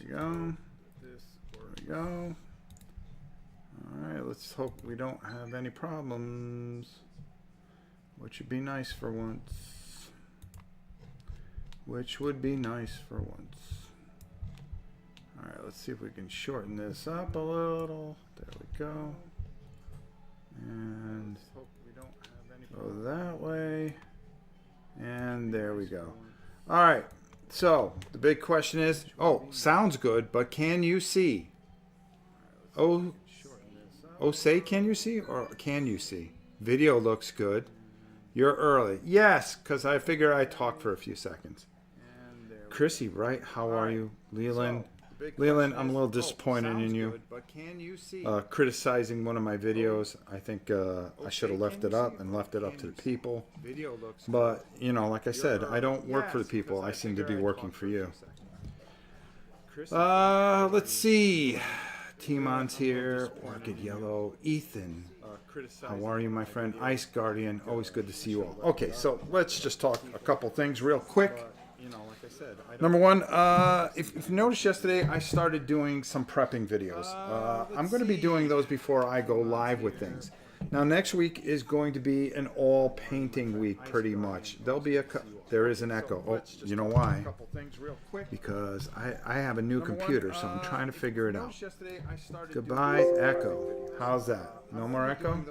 we go. There we go. Alright, let's hope we don't have any problems. Which would be nice for once. Which would be nice for once. Alright, let's see if we can shorten this up a little. There we go. And go that way. And there we go. Alright, so the big question is, oh, sounds good, but can you see? Oh, say can you see or can you see? Video looks good. You're early. Yes, because I figure I talk for a few seconds. Chrissy, right? How are you? Leland? Leland, I'm a little disappointed in you. Criticizing one of my videos. I think I should have left it up and left it up to the people. But, you know, like I said, I don't work for the people. I seem to be working for you. Let's see. Timon's here. Orchid Yellow. Ethan. How are you, my friend? Ice Guardian. Always good to see you all. Okay, so let's just talk a couple things real quick. Number one, if you noticed yesterday, I started doing some prepping videos. I'm going to be doing those before I go live with things. Now, next week is going to be an all painting week, pretty much. There'll be there is an echo. Oh, you know why? Because I have a new computer, so I'm trying to figure it out. Goodbye, echo. How's that? No more echo?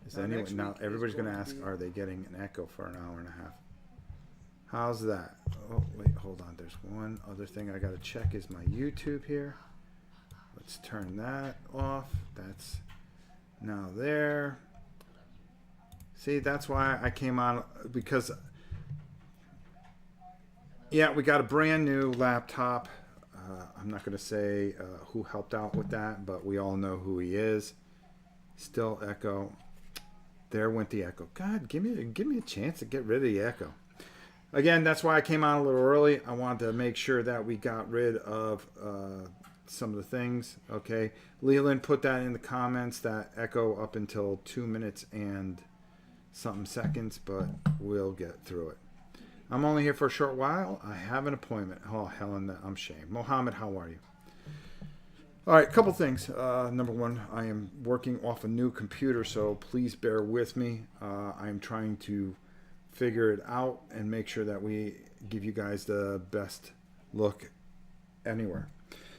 Is anyone now? Everybody's going to ask, are they getting an echo for an hour and a half? How's that? Oh, wait, hold on. There's one other thing I got to check is my YouTube here. Let's turn that off. That's now there. See, that's why I came on, because, yeah, we got a brand new laptop. I'm not going to say who helped out with that, but we all know who he is. Still echo. There went the echo. God, give me a chance to get rid of the echo. Again, that's why I came on a little early. I wanted to make sure that we got rid of some of the things. Okay, Leland put that in the comments, that echo up until 2 minutes and something seconds, but we'll get through it. I'm only here for a short while. I have an appointment. Oh, Helen, I'm ashamed. Mohammed, how are you? All right, a couple things. Number one, I am working off a new computer, so please bear with me. I'm trying to figure it out and make sure that we give you guys the best look anywhere.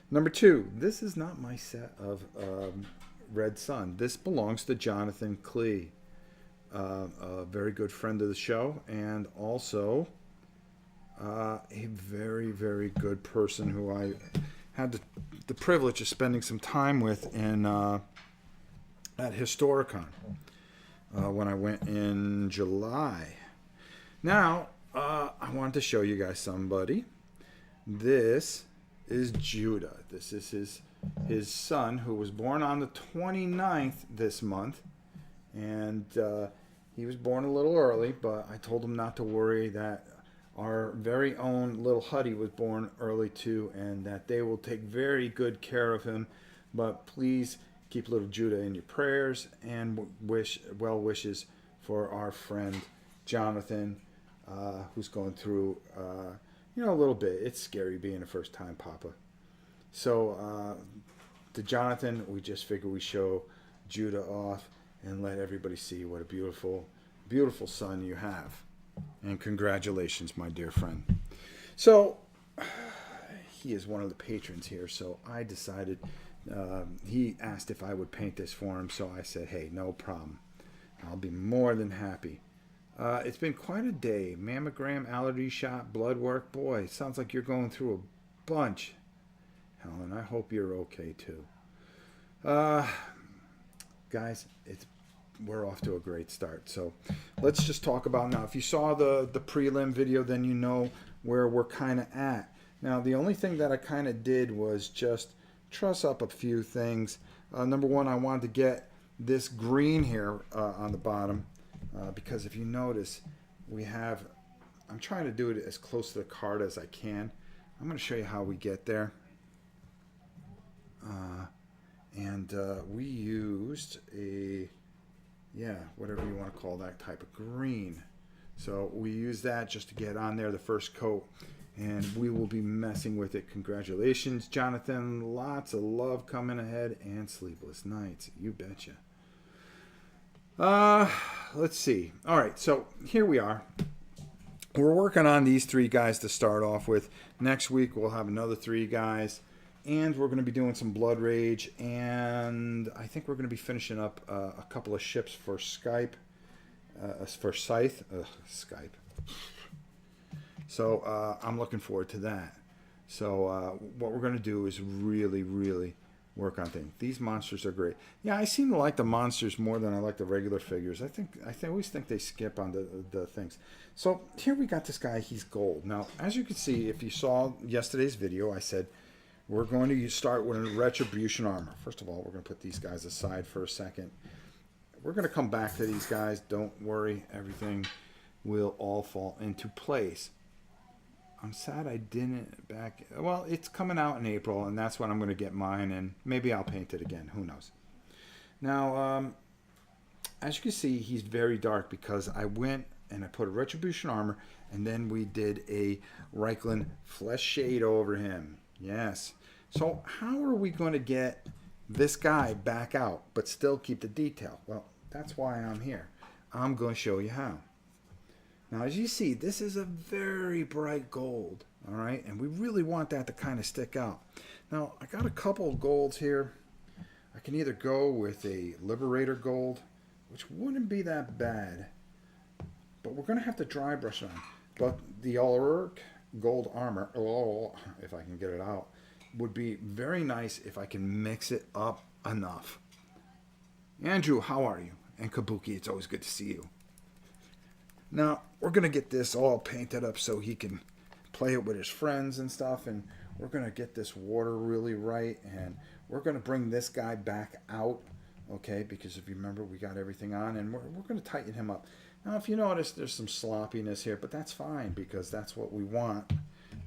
Number two, this is not my set of Red Sun. This belongs to Jonathan Klee, a very good friend of the show, and also a very, very good person who I had the privilege of spending some time with at Historicon when I went in July. Now, I wanted to show you guys somebody. This is Judah. This is his son, who was born on the 29th this month. And he was born a little early, but I told him not to worry, that our very own little Huddy was born early too, and that they will take very good care of him. But please keep little Judah in your prayers, and well wishes for our friend Jonathan, who's going through, a little bit. It's scary being a first-time papa. So to Jonathan, we just figure we show Judah off and let everybody see what a beautiful, beautiful son you have. And congratulations, my dear friend. So he is one of the patrons here, so I decided, he asked if I would paint this for him, so I said, hey, no problem. I'll be more than happy. It's been quite a day. Mammogram, allergy shot, blood work. Boy, sounds like you're going through a bunch. Helen, I hope you're okay too. Guys, we're off to a great start. So let's just talk about now. If you saw the prelim video, then you know where we're kind of at. Now, the only thing that I kind of did was just truss up a few things. Number one, I wanted to get this green here on the bottom. Because if you notice, I'm trying to do it as close to the card as I can. I'm going to show you how we get there. We used whatever you want to call that type of green. So we used that just to get on there the first coat. and we will be messing with it. Congratulations, Jonathan. Lots of love coming ahead and sleepless nights. You betcha. Let's see. All right, so here we are. We're working on these 3 guys to start off with. Next week we'll have another 3 guys, and we're going to be doing some Blood Rage, and I think we're going to be finishing up a couple of ships for Scythe. Skype. So I'm looking forward to that. So what we're going to do is really, really work on things. These monsters are great. Yeah, I seem to like the monsters more than I like the regular figures. I always think they skip on the things. So here we got this guy. He's gold. Now, as you can see, if you saw yesterday's video, I said we're going to start with a Retribution Armor. First of all, we're going to put these guys aside for a second. We're going to come back to these guys. Don't worry. Everything will all fall into place. I'm sad I didn't back... Well, it's coming out in April, and that's when I'm going to get mine, and maybe I'll paint it again. Who knows? Now, as you can see, he's very dark because I went and I put a Retribution Armor, and then we did a Reichland Flesh Shade over him. Yes. So how are we going to get this guy back out, but still keep the detail? Well, that's why I'm here. I'm going to show you how. Now, as you see, this is a very bright gold, all right? And we really want that to kind of stick out. Now, I got a couple of golds here. I can either go with a Liberator gold, which wouldn't be that bad, but we're going to have to dry brush on. But the Ulrich gold armor, if I can get it out, would be very nice if I can mix it up enough. Andrew, how are you? And Kabuki, it's always good to see you. Now, we're going to get this all painted up so he can play it with his friends and stuff. And we're going to get this water really right. And we're going to bring this guy back out. Okay, because if you remember, we got everything on. And we're going to tighten him up. Now, if you notice, there's some sloppiness here. But that's fine because that's what we want.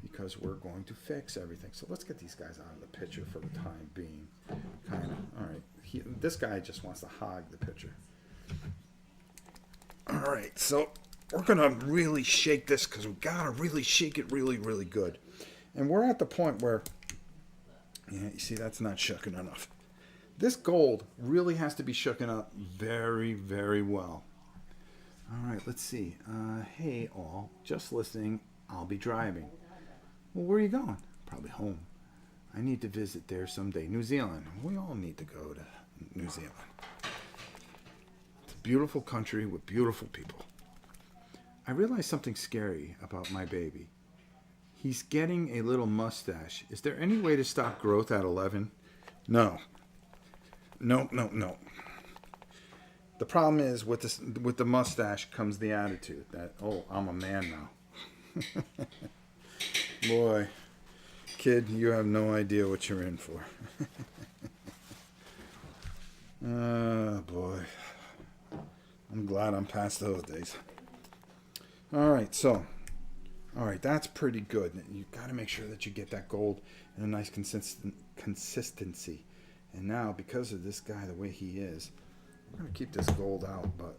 Because we're going to fix everything. So let's get these guys out of the picture for the time being. Kind of. All right. This guy just wants to hog the picture. All right. So we're going to really shake this because we got to really shake it really, really good. And we're at the point where, yeah, you see, that's not shooken enough. This gold really has to be shooken up very, very well. All right, let's see. Hey, all. Just listening. I'll be driving. Well, where are you going? Probably home. I need to visit there someday. New Zealand. We all need to go to New Zealand. It's a beautiful country with beautiful people. I realized something scary about my baby. He's getting a little mustache. Is there any way to stop growth at 11? No. No. The problem is with the mustache comes the attitude that, oh, I'm a man now. Boy, kid, you have no idea what you're in for. Oh, boy. I'm glad I'm past those days. All right, so, all right, that's pretty good. You got to make sure that you get that gold in a nice consistency. And now, because of this guy, the way he is, we're going to keep this gold out, but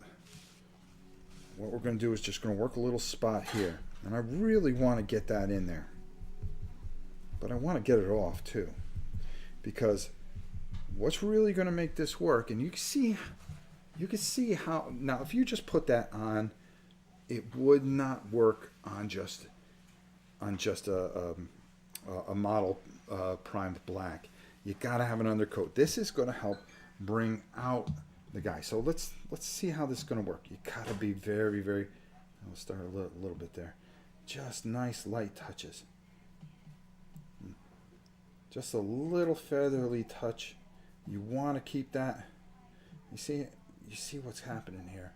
what we're going to do is just going to work a little spot here. And I really want to get that in there. But I want to get it off too. Because what's really going to make this work, and you can see how, now if you just put that on, it would not work on just a model primed black. You got to have an undercoat. This is going to help bring out the guy. So let's see how this is going to work. You got to be very, very, I'll start a little bit there. Just nice light touches. Just a little featherly touch. You want to keep that. You see what's happening here.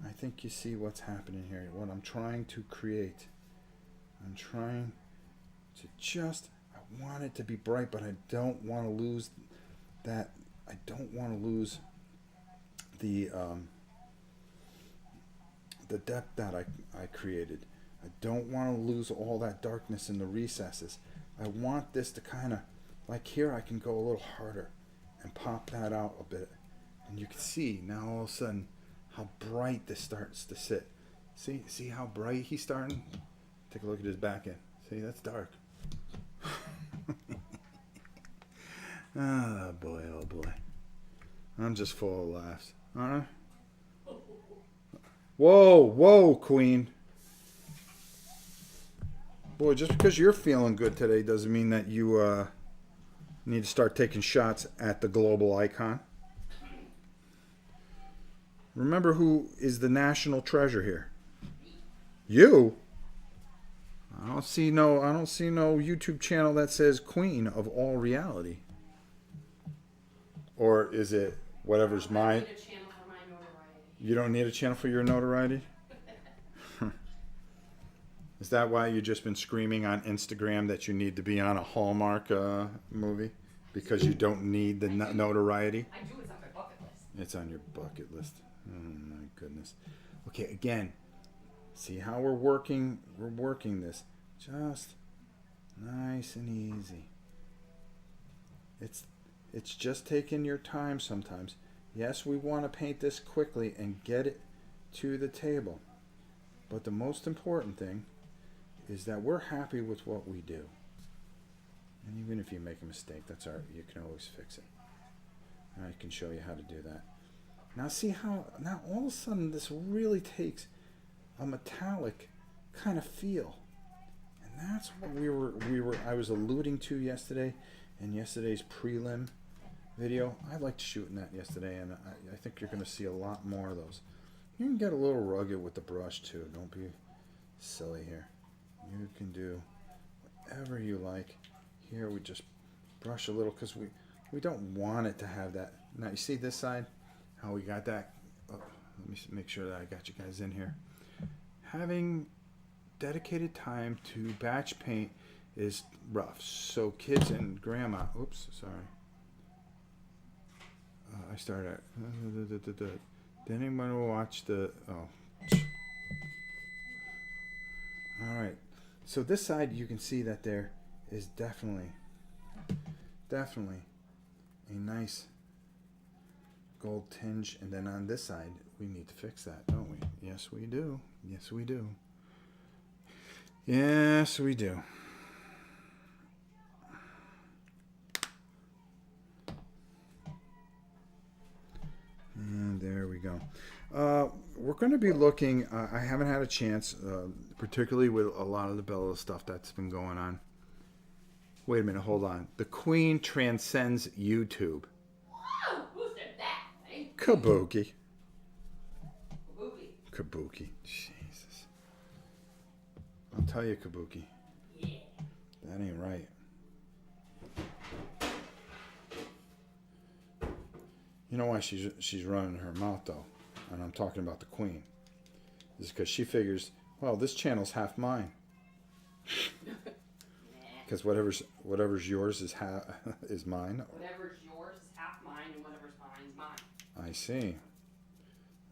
I think you see what's happening here. What I'm trying to create. I'm trying to just, I want it to be bright, but I don't want to lose that. I don't want to lose the depth that I created. I don't want to lose all that darkness in the recesses. I want this to kind of, like here I can go a little harder and pop that out a bit. And you can see now all of a sudden how bright this starts to sit. See how bright he's starting Take a look at his back end. See, that's dark. Oh boy, oh boy. I'm just full of laughs. Alright? Whoa, whoa, Queen. Boy, just because you're feeling good today doesn't mean that you need to start taking shots at the global icon. Remember who is the national treasure here? You? I don't see no YouTube channel that says Queen of all reality. Or is it whatever's mine? I need a channel for my notoriety. You don't need a channel for your notoriety? Is that why you've just been screaming on Instagram that you need to be on a Hallmark movie? Because you don't need the notoriety? I do. It's on my bucket list. It's on your bucket list. Oh my goodness. Okay, again, see how we're working this. Just nice and easy. It's just taking your time sometimes. Yes, we want to paint this quickly and get it to the table. But the most important thing is that we're happy with what we do. And even if you make a mistake, that's all right. You can always fix it. I can show you how to do that. Now see how, now all of a sudden this really takes a metallic kind of feel. And that's what I was alluding to yesterday in yesterday's prelim video. I liked shooting that yesterday, and I think you're going to see a lot more of those. You can get a little rugged with the brush too. Don't be silly here. You can do whatever you like. Here we just brush a little because we don't want it to have that. Now you see this side? How we got that? Oh, let me make sure that I got you guys in here. Having dedicated time to batch paint is rough. So kids and grandma, oops, sorry. I started. Did anyone watch the? Oh. All right. So this side, you can see that there is definitely a nice gold tinge, and then on this side, we need to fix that, don't we? Yes, we do. Yes, we do. Yes, we do. And there we go. We're going to be looking, I haven't had a chance, particularly with a lot of the Bella stuff that's been going on. Wait a minute, hold on. The Queen transcends YouTube. Whoa! Who said that? Eh? Kabuki. Kabuki. Kabuki. Jesus. I'll tell you, Kabuki. Yeah. That ain't right. You know why she's running her mouth though, and I'm talking about the Queen. Is because she figures, well, this channel's half mine. Because whatever's yours is is mine. Whatever's yours is half mine, and whatever's mine is mine. I see.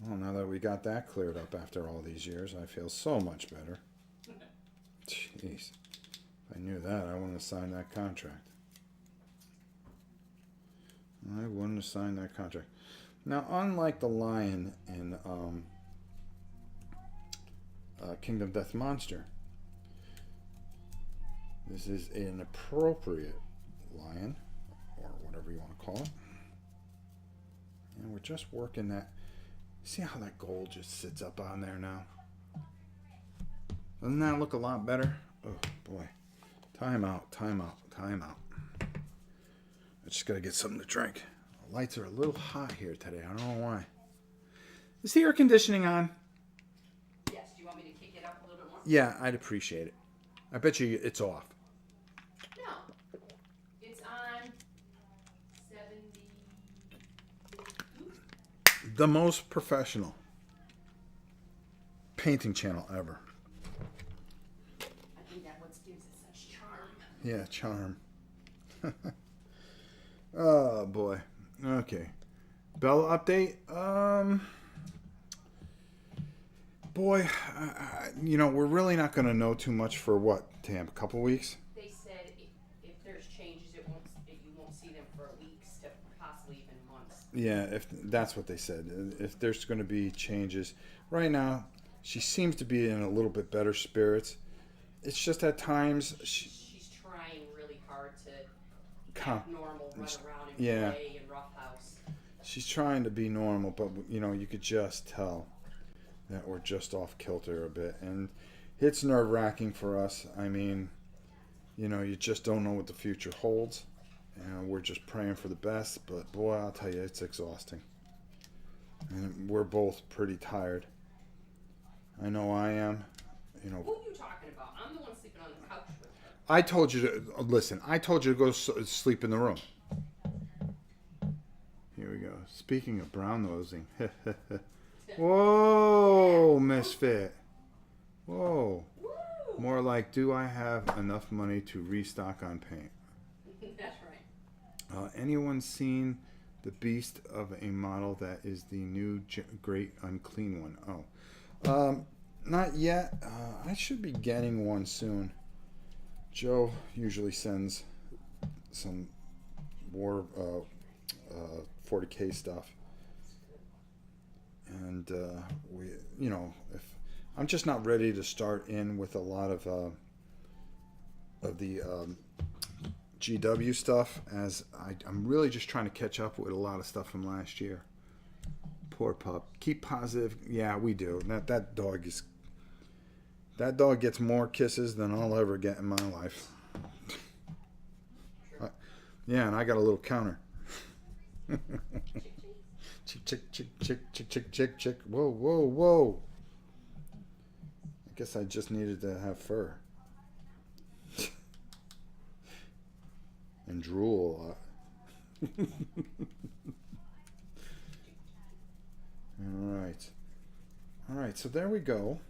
Well, now that we got that cleared up after all these years, I feel so much better. Jeez. If I knew that, I wouldn't have signed that contract. I wouldn't have signed that contract. Now, unlike the lion in Kingdom Death Monster, this is an appropriate lion, or whatever you want to call it. And we're just working that. See how that gold just sits up on there now? Doesn't that look a lot better? Oh, boy. Time out, time out, time out. I just got to get something to drink. The lights are a little hot here today. I don't know why. Is the air conditioning on? Yes. Do you want me to kick it up a little bit more? Yeah, I'd appreciate it. I bet you it's off. No. It's on 70. The most professional painting channel ever. I think that's what gives it such charm. Yeah, charm. Oh boy. Okay. Bella update. Boy, you know, we're really not going to know too much for what, Tam? A couple weeks? They said if there's changes, you won't see them for weeks to possibly even months. Yeah, if that's what they said. If there's going to be changes. Right now, she seems to be in a little bit better spirits. it's just at times She's trying really hard to Come. act normal, run around and Yeah. play and roughhouse. she's trying to be normal, but you know, you could just tell that we're just off kilter a bit, and it's nerve-wracking for us. I mean, you know, you just don't know what the future holds, and we're just praying for the best. But boy, I'll tell you, it's exhausting, and we're both pretty tired. I know I am. You know, Who are you talking about? I'm the one sleeping on the couch with her. I told you to listen. I told you to go sleep in the room. Here we go. Speaking of brown nosing, whoa, misfit. Whoa. Woo! More like, do I have enough money to restock on paint? That's right. Anyone seen the beast of a model that is the new great unclean one? Oh, not yet. I should be getting one soon. Joe usually sends some more 40K stuff, and we, you know, if I'm just not ready to start in with a lot of the GW stuff, as I'm really just trying to catch up with a lot of stuff from last year. Poor pup. Keep positive. Yeah, we do. That dog gets more kisses than I'll ever get in my life. Yeah, and I got a little counter. Chick, chick, chick, chick, chick, chick, chick, chick. Whoa, whoa, whoa. I guess I just needed to have fur. And drool a lot. All right, so there we go.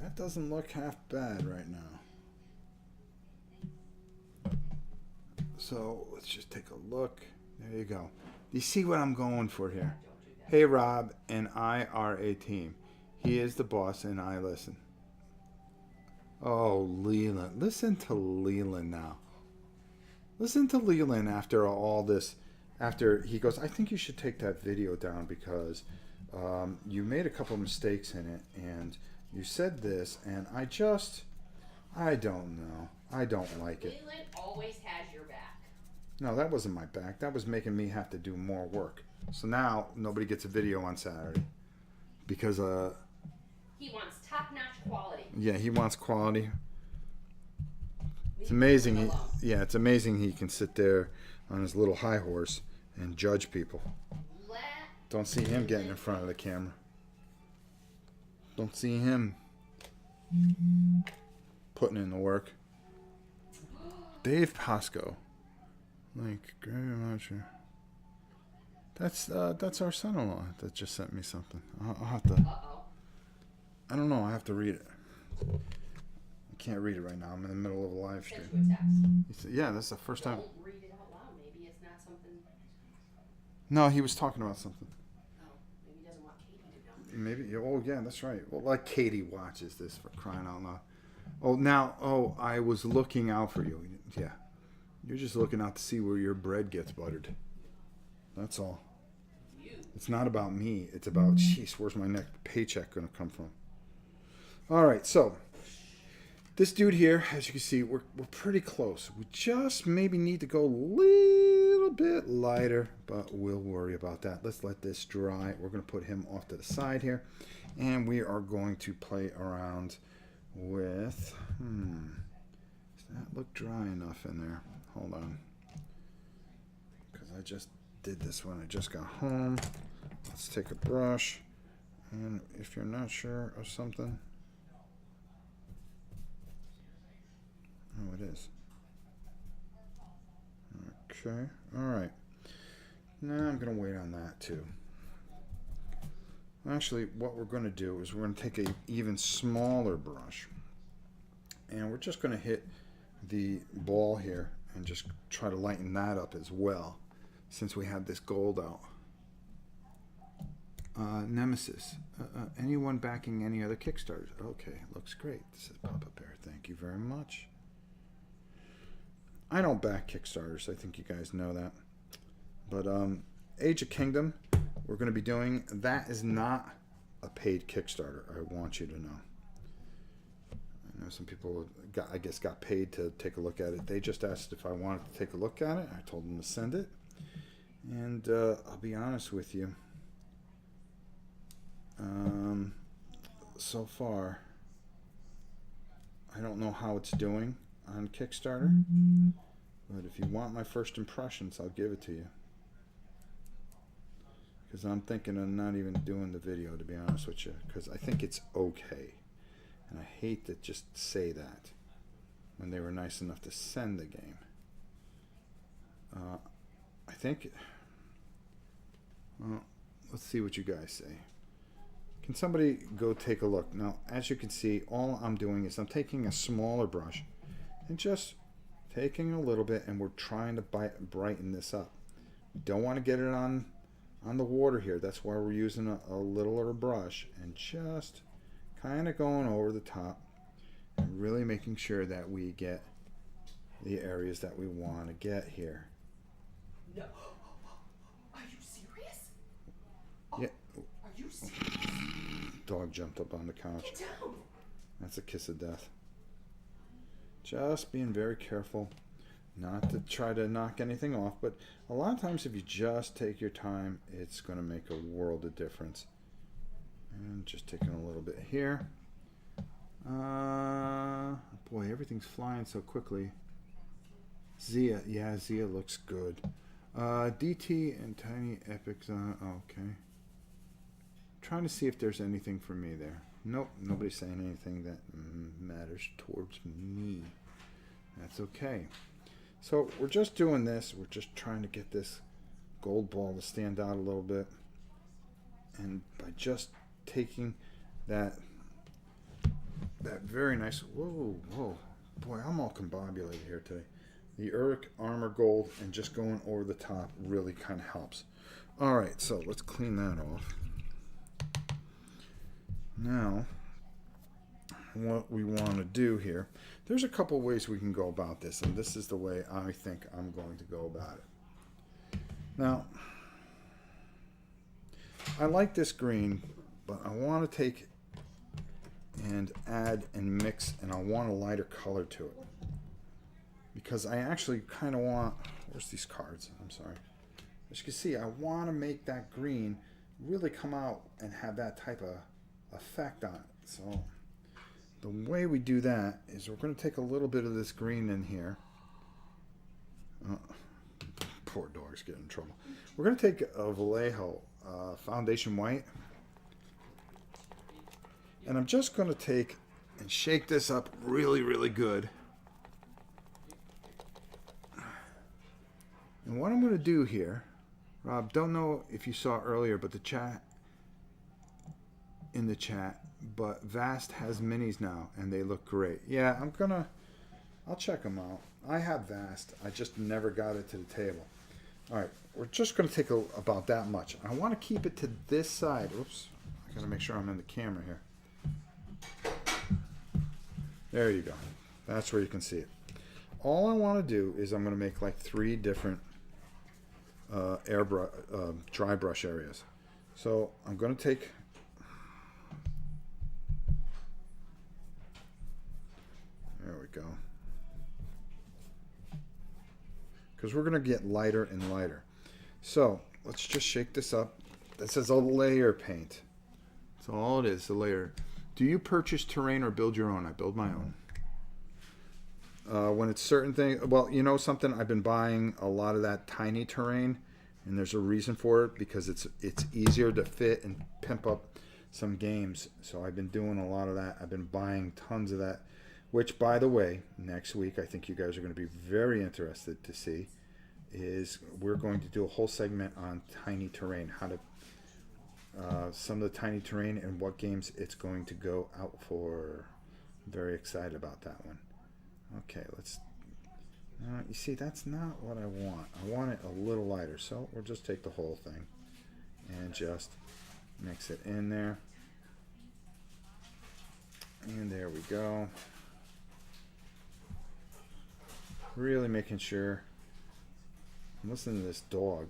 That doesn't look half bad right now. So let's just take a look. There you go. Do you see what I'm going for here? Hey, Rob and I are a team. He is the boss and I listen. Oh, Leland. Listen to Leland now. Listen to Leland after all this. After he goes, I think you should take that video down because you made a couple mistakes in it and you said this and I don't know. I don't like it. Leland always has your back. No, that wasn't my back. That was making me have to do more work. So now nobody gets a video on Saturday because he wants top-notch quality. Yeah, he wants quality. It's Leave amazing. him alone. It's amazing he can sit there on his little high horse and judge people. Don't see him getting in front of the camera. Don't see him putting in the work. Dave Pasco. Like, very much. That's our son-in-law that just sent me something. I'll have to. Uh-oh. I don't know. I have to read it. I can't read it right now. I'm in the middle of a live Send stream. you a text. Yeah, that's the first time. Don't read it out loud. Maybe it's not something. No, he was talking about something. Oh, maybe he doesn't want Katie to know. Maybe. Oh, yeah, that's right. Well, like Katie watches this, for crying out loud. Oh, now. Oh, I was looking out for you. Yeah, you're just looking out to see where your bread gets buttered. That's all. It's not about me. It's about, jeez, where's my next paycheck going to come from? All right, so this dude here, as you can see, we're pretty close. We just maybe need to go a little bit lighter, but we'll worry about that. Let's let this dry. We're going to put him off to the side here, and we are going to play around with, does that look dry enough in there? Hold on, because I just did this when I just got home. Let's take a brush, and if you're not sure of something, oh, it is. Okay, all right. Now I'm going to wait on that too. Actually, what we're going to do is we're going to take an even smaller brush, and we're just going to hit the ball here and just try to lighten that up as well, since we have this gold out. Nemesis. Anyone backing any other Kickstarters? Okay, looks great. This is Papa Bear. Thank you very much. I don't back Kickstarters. I think you guys know that. But Age of Kingdom, we're going to be doing. That is not a paid Kickstarter. I want you to know. I some people got, I guess, got paid to take a look at it. They just asked if I wanted to take a look at it. I told them to send it. And I'll be honest with you. So far, I don't know how it's doing on Kickstarter. But if you want my first impressions, I'll give it to you. Because I'm thinking of not even doing the video, to be honest with you. Because I think it's okay. And I hate to just say that when they were nice enough to send the game. I think... Well, let's see what you guys say. Can somebody go take a look? Now, as you can see, all I'm doing is I'm taking a smaller brush and just taking a little bit, and we're trying to brighten this up. We don't want to get it on the water here. That's why we're using a littler brush and just kind of going over the top and really making sure that we get the areas that we want to get here. No. Are you serious? Yeah. Are you serious? Dog jumped up on the couch. Get down. That's a kiss of death. Just being very careful not to try to knock anything off, but a lot of times if you just take your time, it's going to make a world of difference. And just taking a little bit here. Boy, everything's flying so quickly. Zia, yeah, Zia looks good. DT and Tiny Epics, okay. Trying to see if there's anything for me there. Nope, nobody's saying anything that matters towards me. That's okay. So we're just doing this. We're just trying to get this gold ball to stand out a little bit. And by just taking that very nice... Whoa. Boy, I'm all combobulated here today. The Uric Armor Gold and just going over the top really kind of helps. Alright, so let's clean that off. Now, what we want to do here, there's a couple ways we can go about this, and this is the way I think I'm going to go about it. Now, I like this green, but I want to take and add and mix, and I want a lighter color to it. Because I actually kind of want, where's these cards? I'm sorry. As you can see, I want to make that green really come out and have that type of effect on it. So the way we do that is we're going to take a little bit of this green in here. Poor dog's getting in trouble. We're going to take a Vallejo foundation white, and I'm just going to take and shake this up really good. And what I'm going to do here, Rob, don't know if you saw earlier, but in the chat, but Vast has minis now, and they look great. Yeah, I'll check them out. I have Vast. I just never got it to the table. All right, we're just going to take about that much. I want to keep it to this side. Oops, I got to make sure I'm in the camera here. There you go. That's where you can see it. All I want to do is I'm going to make like 3 different dry brush areas. So I'm going to take there we go, because we're going to get lighter and lighter. So let's just shake this up. This is a layer paint. That's all it is, a layer. Do you purchase terrain or build your own? I build my own. When it's certain things, well, you know something, I've been buying a lot of that tiny terrain, and there's a reason for it, because it's easier to fit and pimp up some games. So I've been doing a lot of that. I've been buying tons of that, which, by the way, next week I think you guys are going to be very interested to see, is we're going to do a whole segment on tiny terrain, how to some of the tiny terrain and what games it's going to go out for. I'm very excited about that one. Okay, let's... you see, that's not what I want. I want it a little lighter, so we'll just take the whole thing and just mix it in there. And there we go. Really making sure. I'm listening to this dog.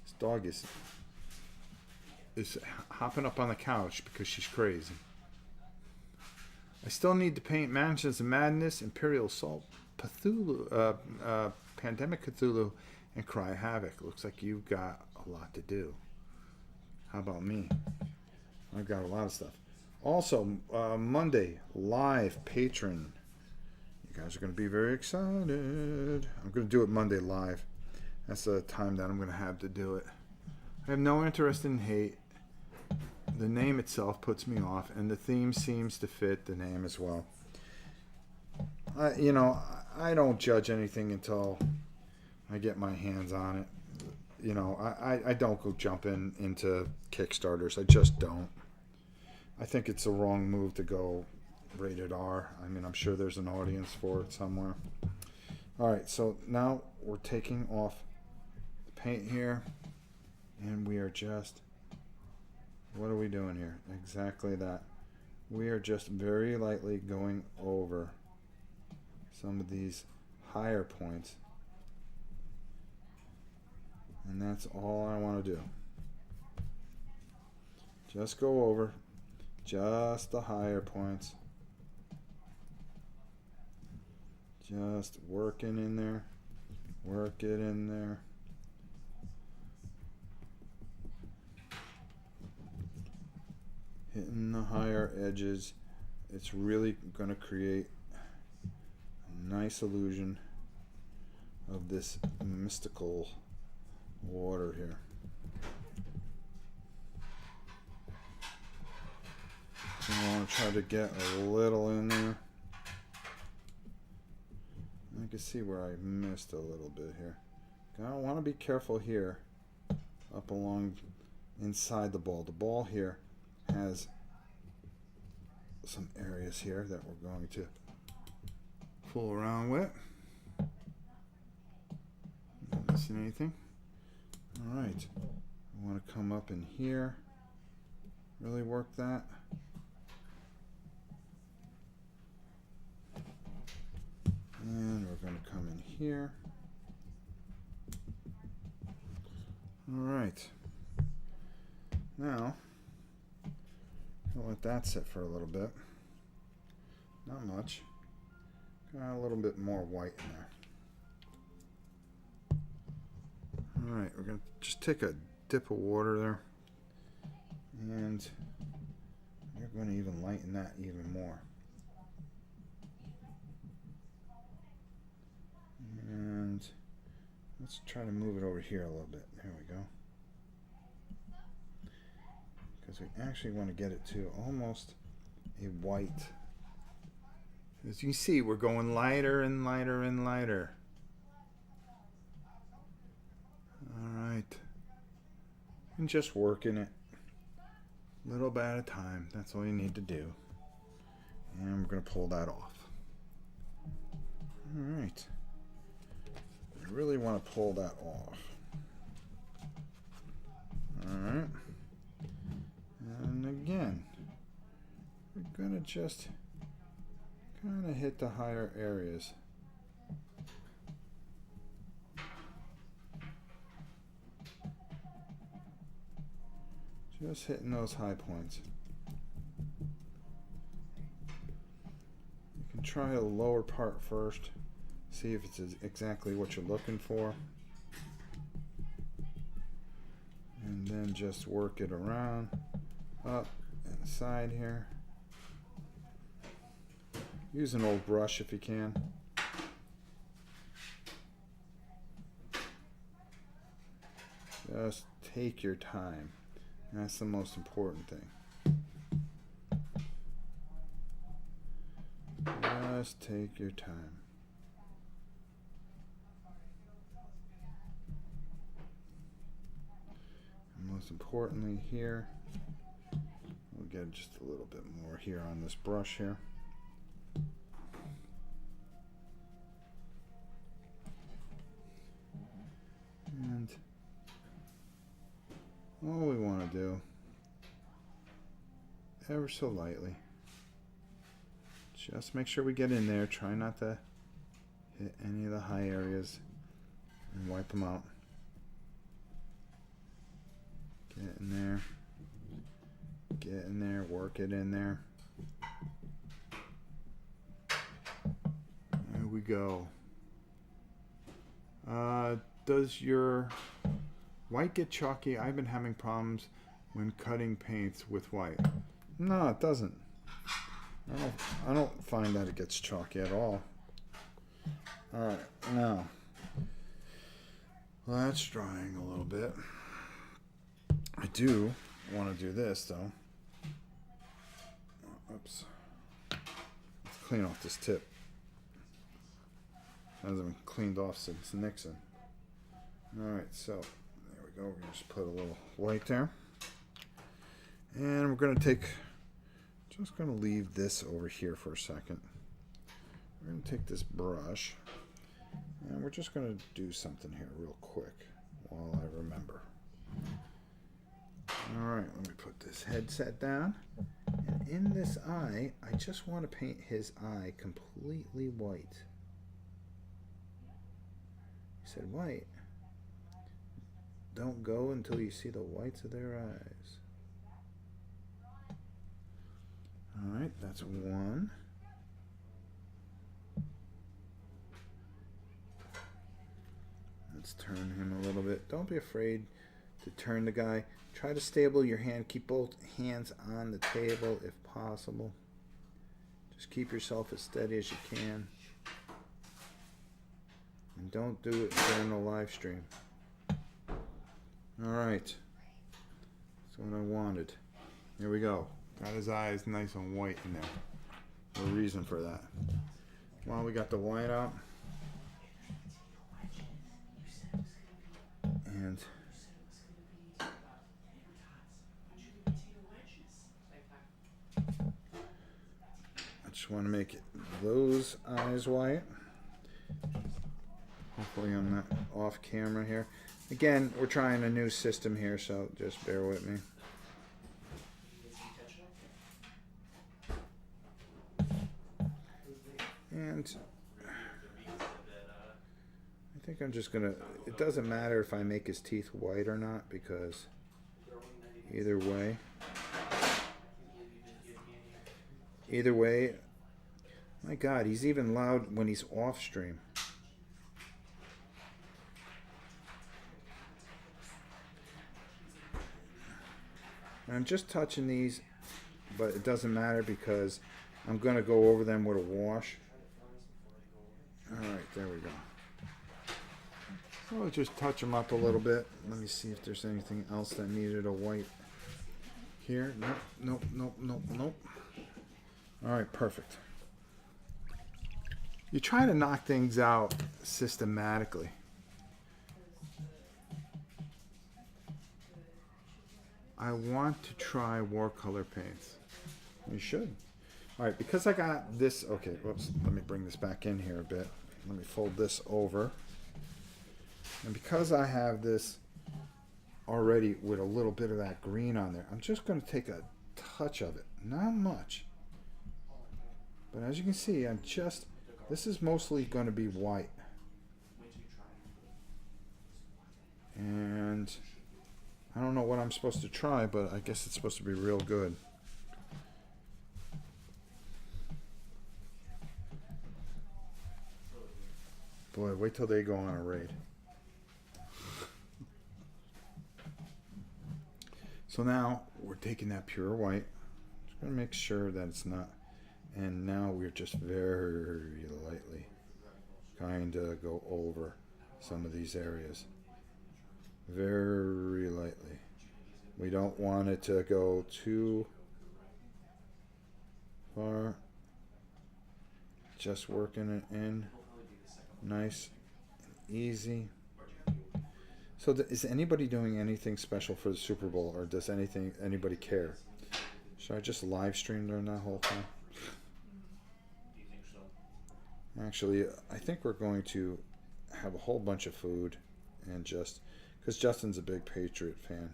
This dog is hopping up on the couch because she's crazy. I still need to paint Mansions of Madness, Imperial Assault, Pandemic Cthulhu, and Cry Havoc. Looks like you've got a lot to do. How about me? I've got a lot of stuff. Also, Monday, live patron. You guys are going to be very excited. I'm going to do it Monday live. That's the time that I'm going to have to do it. I have no interest in hate. The name itself puts me off, and the theme seems to fit the name as well. I don't judge anything until I get my hands on it. I don't go jumping into Kickstarters. I just don't. I think it's the wrong move to go rated R. I mean, I'm sure there's an audience for it somewhere. All right, so now we're taking off the paint here, and we are just... What are we doing here? Exactly that. We are just very lightly going over some of these higher points. And that's all I want to do. Just go over just the higher points. Just working in there. Work it in there. Hitting the higher edges. It's really going to create a nice illusion of this mystical water here. So I want to try to get a little in there. I can see where I missed a little bit here. I want to be careful here up along inside the ball. The ball here has some areas here that we're going to fool around with. Not missing anything. All right, I want to come up in here, really work that. And we're going to come in here. All right, now I'll let that sit for a little bit. Not much. Got a little bit more white in there. Alright, we're going to just take a dip of water there. And we're going to even lighten that even more. And let's try to move it over here a little bit. There we go. Because we actually want to get it to almost a white. As you can see, we're going lighter and lighter and lighter. Alright. And just working it. Little bit at a time. That's all you need to do. And we're going to pull that off. Alright. I really want to pull that off. Alright. And again, we're going to just kind of hit the higher areas. Just hitting those high points. You can try the lower part first. See if it's exactly what you're looking for. And then just work it around, up and side here. Use an old brush if you can. Just take your time. That's the most important thing. Just take your time. And most importantly here, we'll get just a little bit more here on this brush here. And all we want to do, ever so lightly, just make sure we get in there. Try not to hit any of the high areas and wipe them out. Get in there. Get in there. Work it in there. we go. Does your white get chalky? I've been having problems when cutting paints with white. No, it doesn't. I don't find that it gets chalky at all. Alright, now. Well, that's drying a little bit. I do want to do this, though. Oops. Let's clean off this tip. Hasn't been cleaned off since Nixon. Alright, so there we go. We're going to just put a little white there. And we're going to take, just going to leave this over here for a second. We're going to take this brush, and we're just going to do something here real quick while I remember. Alright, let me put this headset down. And in this eye, I just want to paint his eye completely white. He said, white. Don't go until you see the whites of their eyes. Alright, that's one. Let's turn him a little bit. Don't be afraid to turn the guy. Try to stable your hand. Keep both hands on the table if possible. Just keep yourself as steady as you can. And don't do it during the live stream. Alright. That's what I wanted. Here we go. Got his eyes nice and white in there. No reason for that. While we got the white out. And I just want to make it those eyes white. Hopefully I'm not off camera here. Again, we're trying a new system here, so just bear with me. And I think I'm just gonna, it doesn't matter if I make his teeth white or not, because either way, my God, he's even loud when he's off stream. And I'm just touching these, but it doesn't matter because I'm going to go over them with a wash. Alright, there we go. So I'll just touch them up a little bit. Let me see if there's anything else that needed a white here. Nope. Alright, perfect. You try to knock things out systematically. I want to try watercolor paints. You should. Alright, because I got this, okay, whoops, let me bring this back in here a bit. Let me fold this over. And because I have this already with a little bit of that green on there, I'm just going to take a touch of it. Not much. But as you can see, this is mostly going to be white. And I don't know what I'm supposed to try, but I guess it's supposed to be real good. Boy, wait till they go on a raid. So now we're taking that pure white. Just going to make sure that it's not. And now we're just very lightly kind of go over some of these areas. Very lightly. We don't want it to go too far. Just working it in. Nice and easy. So is anybody doing anything special for the Super Bowl, or does anybody care? Should I just live stream during that whole time? Actually, I think we're going to have a whole bunch of food and just because Justin's a big Patriot fan.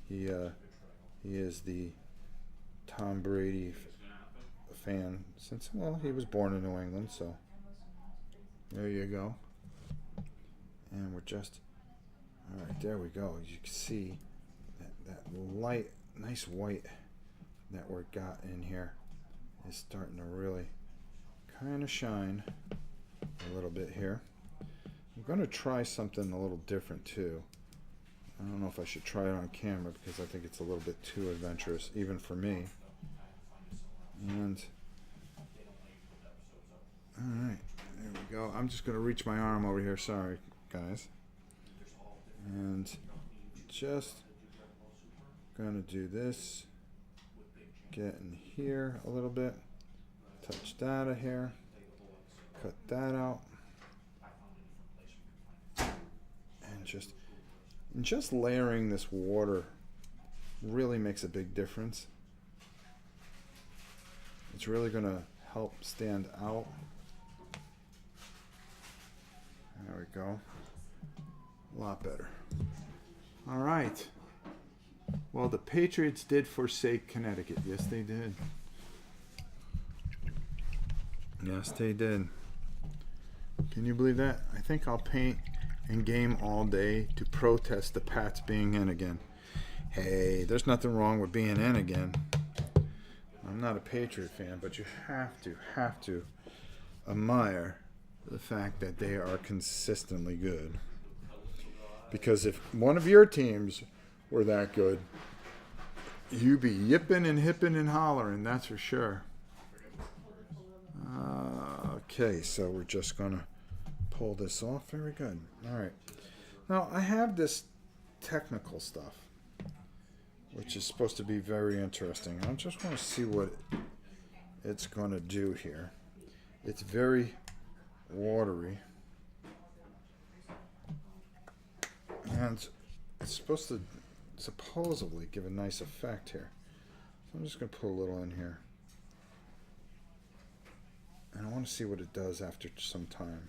He is the Tom Brady fan since, well, he was born in New England, so there you go. And we're just, all right, there we go. As you can see, that light, nice white that we got in here is starting to really kind of shine a little bit here. I'm going to try something a little different too. I don't know if I should try it on camera because I think it's a little bit too adventurous, even for me. And alright, there we go. I'm just going to reach my arm over here. Sorry, guys. And just going to do this. Get in here a little bit. Touch that a hair. Cut that out. And just layering this water really makes a big difference. It's really going to help stand out. There we go. A lot better. All right. Well, the Patriots did forsake Connecticut. Yes, they did. Yes, they did. Can you believe that? I think I'll paint and game all day to protest the Pats being in again. Hey, there's nothing wrong with being in again. I'm not a Patriot fan, but you have to admire the fact that they are consistently good. Because if one of your teams were that good, you'd be yipping and hipping and hollering, that's for sure. Okay, so we're just going to pull this off. Very good. All right. Now, I have this technical stuff, which is supposed to be very interesting. I just want to see what it's going to do here. It's very watery. And it's supposed to supposedly give a nice effect here. So I'm just going to put a little in here. And I want to see what it does after some time.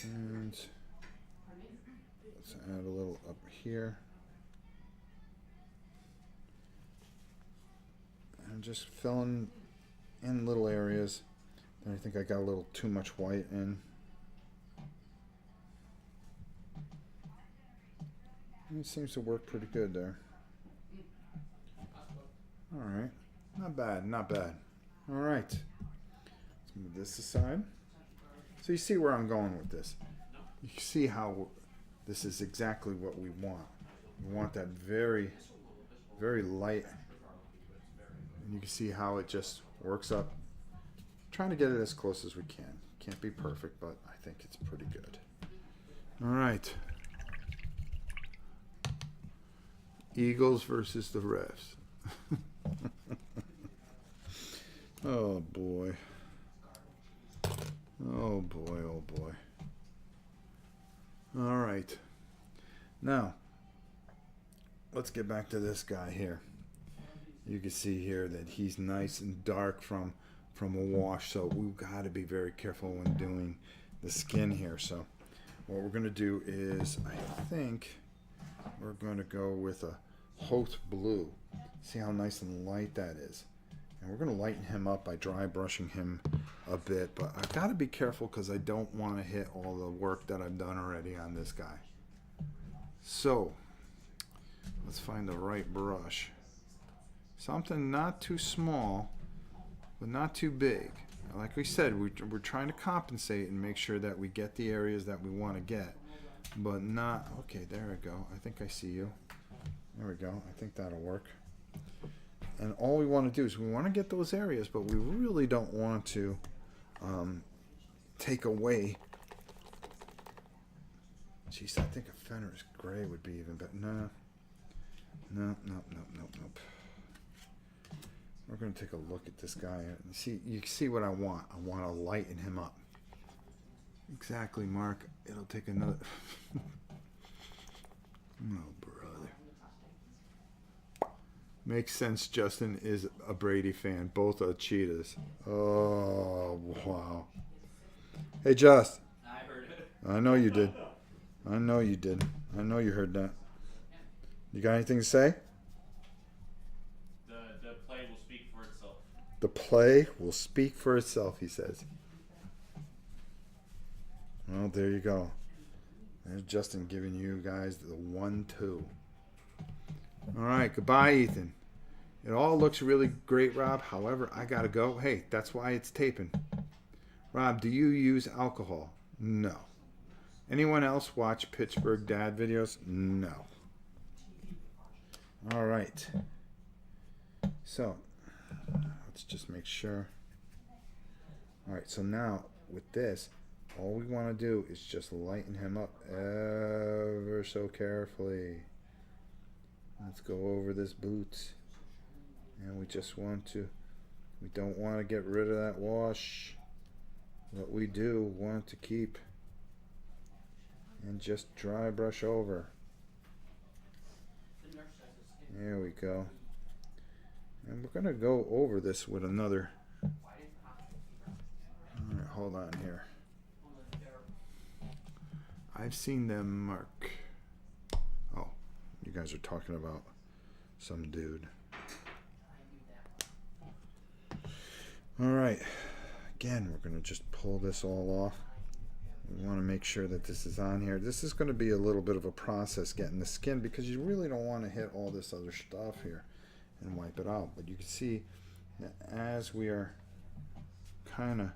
And let's add a little up here. And just filling in little areas. And I think I got a little too much white in. And it seems to work pretty good there. Alright. Not bad, not bad. Alright. Let's move this aside. So you see where I'm going with this. You see how this is exactly what we want. We want that very, very light. And you can see how it just works up. Trying to get it as close as we can. Can't be perfect, but I think it's pretty good. Alright. Eagles versus the Revs. Oh boy. Oh boy, oh boy. Alright. Now, let's get back to this guy here. You can see here that he's nice and dark from a wash, so we've got to be very careful when doing the skin here. So what we're going to do is, I think we're going to go with a Hoth Blue. See how nice and light that is. And we're going to lighten him up by dry brushing him a bit, but I've got to be careful because I don't want to hit all the work that I've done already on this guy. So let's find the right brush. Something not too small, but not too big. Like we said, we're trying to compensate and make sure that we get the areas that we want to get, but not... Okay, there we go. I think I see you. There we go. I think that'll work. And all we want to do is we want to get those areas, but we really don't want to take away. Jeez, I think a Fenris gray would be even better. No. Nope. We're going to take a look at this guy. You see what I want. I want to lighten him up. Exactly, Mark. It'll take another... Oh, brother. Makes sense. Justin is a Brady fan. Both are cheetahs. Oh, wow. Hey, Just. I heard it. I know you did. I know you did. I know you heard that. You got anything to say? The play will speak for itself. The play will speak for itself, he says. Well, there you go. There's Justin giving you guys the 1-2. All right, goodbye, Ethan. It all looks really great, Rob. However, I gotta go. Hey, that's why it's taping. Rob, do you use alcohol? No. Anyone else watch Pittsburgh Dad videos? No. All right. So, let's just make sure. All right, so now with this, all we want to do is just lighten him up ever so carefully. Let's go over this boot. And we just want to, we don't want to get rid of that wash. What we do want to keep and just dry brush over. There we go. And we're going to go over this with another. Alright, hold on here. I've seen them mark. Oh, you guys are talking about some dude. Alright, again, we're going to just pull this all off. We want to make sure that this is on here. This is going to be a little bit of a process getting the skin because you really don't want to hit all this other stuff here and wipe it out. But you can see that as we are kind of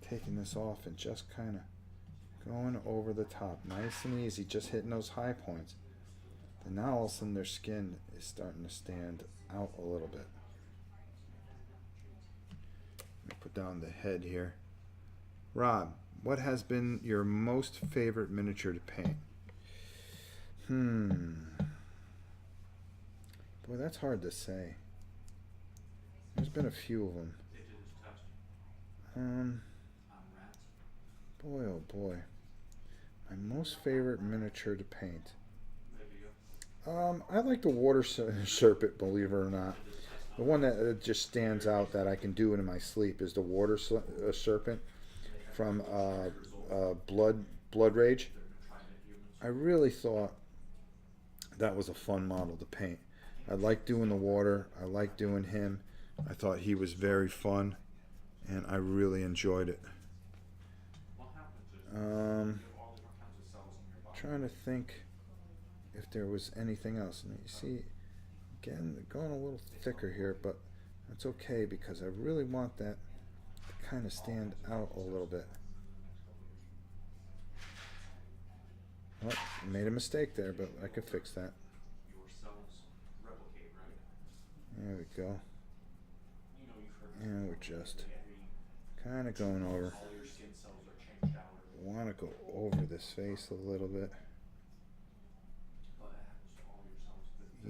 taking this off and just kind of going over the top, nice and easy, just hitting those high points. And now all of a sudden their skin is starting to stand out a little bit. Put down the head here. Rob, what has been your most favorite miniature to paint? Boy, that's hard to say. There's been a few of them. Boy, oh boy. My most favorite miniature to paint. I like the water serpent, believe it or not. The one that just stands out that I can do it in my sleep is the water serpent from Blood Rage. I really thought that was a fun model to paint. I like doing the water. I like doing him. I thought he was very fun, and I really enjoyed it. Trying to think if there was anything else. And you see, again, they're going a little thicker here, but that's okay because I really want that to kind of stand out a little bit. Oh, I made a mistake there, but I could fix that. There we go. And we're just kind of going over. Want to go over this face a little bit.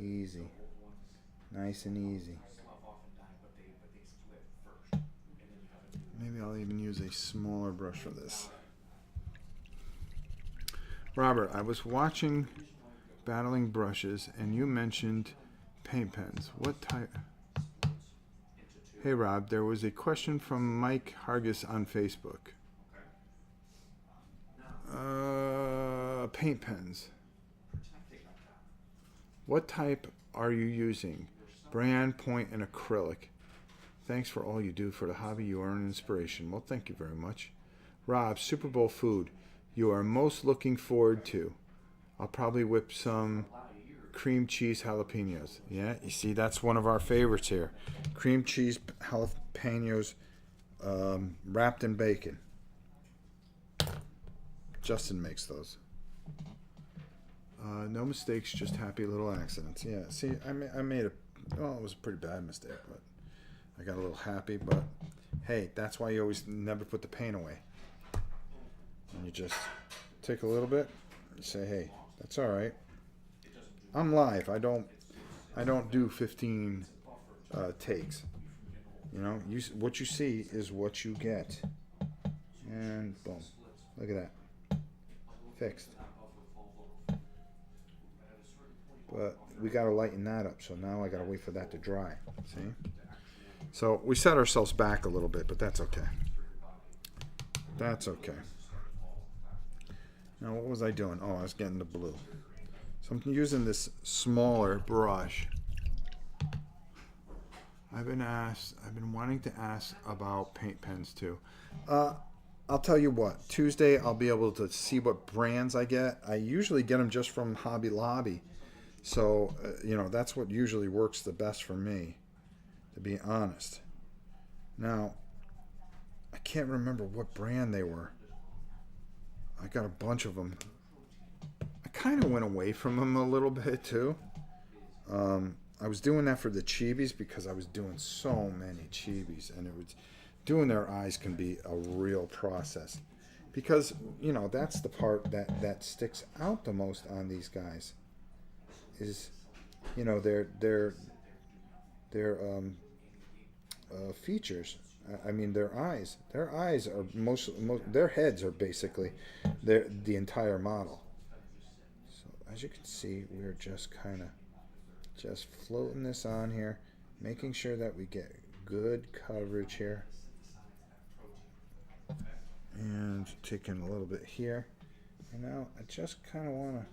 Easy. Nice and easy. Maybe I'll even use a smaller brush for this. Robert, I was watching Battling Brushes and you mentioned paint pens. What type? Hey Rob, there was a question from Mike Hargis on Facebook. Paint pens. What type are you using? Brand, point, and acrylic. Thanks for all you do for the hobby. You are an inspiration. Well, thank you very much. Rob, Super Bowl food you are most looking forward to? I'll probably whip some cream cheese jalapenos. Yeah, you see, that's one of our favorites here. Cream cheese jalapenos wrapped in bacon. Justin makes those. No mistakes, just happy little accidents. Yeah, see, I made a, well, it was a pretty bad mistake, but I got a little happy. But hey, that's why you always never put the paint away. And you just take a little bit, you say, hey, that's all right. I'm live. I don't do 15 takes. You know, what you see is what you get. And boom, look at that, fixed. But we got to lighten that up, so now I got to wait for that to dry. See? So we set ourselves back a little bit, but that's okay. That's okay. Now what was I doing? Oh, I was getting the blue. So I'm using this smaller brush. I've been wanting to ask about paint pens too. I'll tell you what, Tuesday I'll be able to see what brands I get. I usually get them just from Hobby Lobby. So, you know, that's what usually works the best for me, to be honest. Now, I can't remember what brand they were. I got a bunch of them. I kind of went away from them a little bit too. I was doing that for the chibis because I was doing so many chibis, and it was doing their eyes can be a real process because, you know, that's the part that sticks out the most on these guys is, you know, their features. I mean, their eyes. Their eyes are most their heads are basically the entire model. So as you can see, we're just kind of just floating this on here, making sure that we get good coverage here, and taking a little bit here. And now I just kind of want to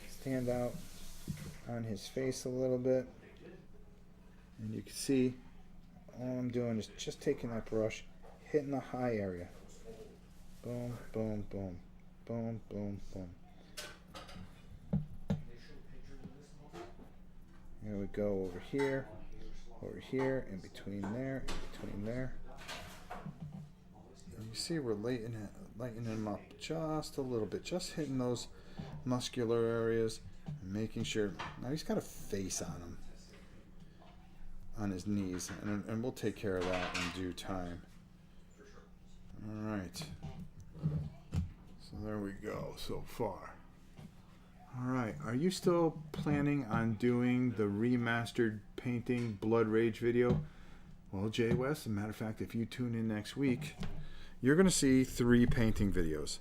stand out on his face a little bit. And you can see all I'm doing is just taking that brush, hitting the high area. Boom, boom, boom, boom, boom, boom. Here we go, over here, in between there, in between there. And you see we're lightening him up just a little bit, just hitting those muscular areas, and making sure. Now he's got a face on him, on his knees, and we'll take care of that in due time. All right. So there we go so far. All right, are you still planning on doing the remastered painting Blood Rage video? Well, Jay West, as a matter of fact, if you tune in next week, you're going to see 3 painting videos.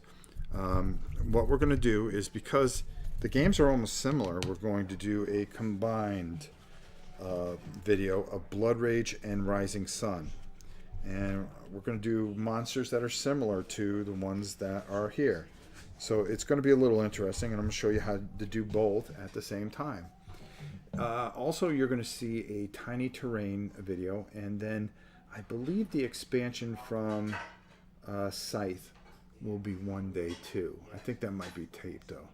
What we're going to do is, because the games are almost similar, we're going to do a combined video of Blood Rage and Rising Sun. And we're going to do monsters that are similar to the ones that are here. So it's going to be a little interesting, and I'm going to show you how to do both at the same time. Also, you're going to see a tiny terrain video, and then I believe the expansion from Scythe will be one day too. I think that might be taped though.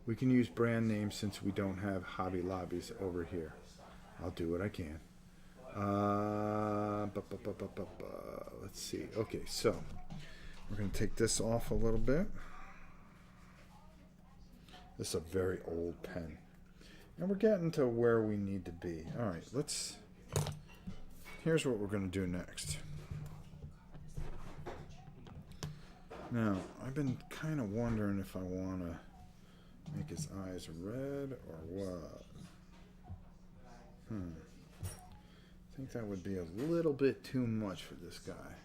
We can use brand names since we don't have Hobby Lobbies over here. I'll do what I can. Let's see. Okay, so we're going to take this off a little bit. This is a very old pen. And we're getting to where we need to be. All right, here's what we're going to do next. Now, I've been kind of wondering if I want to make his eyes red or what. I think that would be a little bit too much for this guy.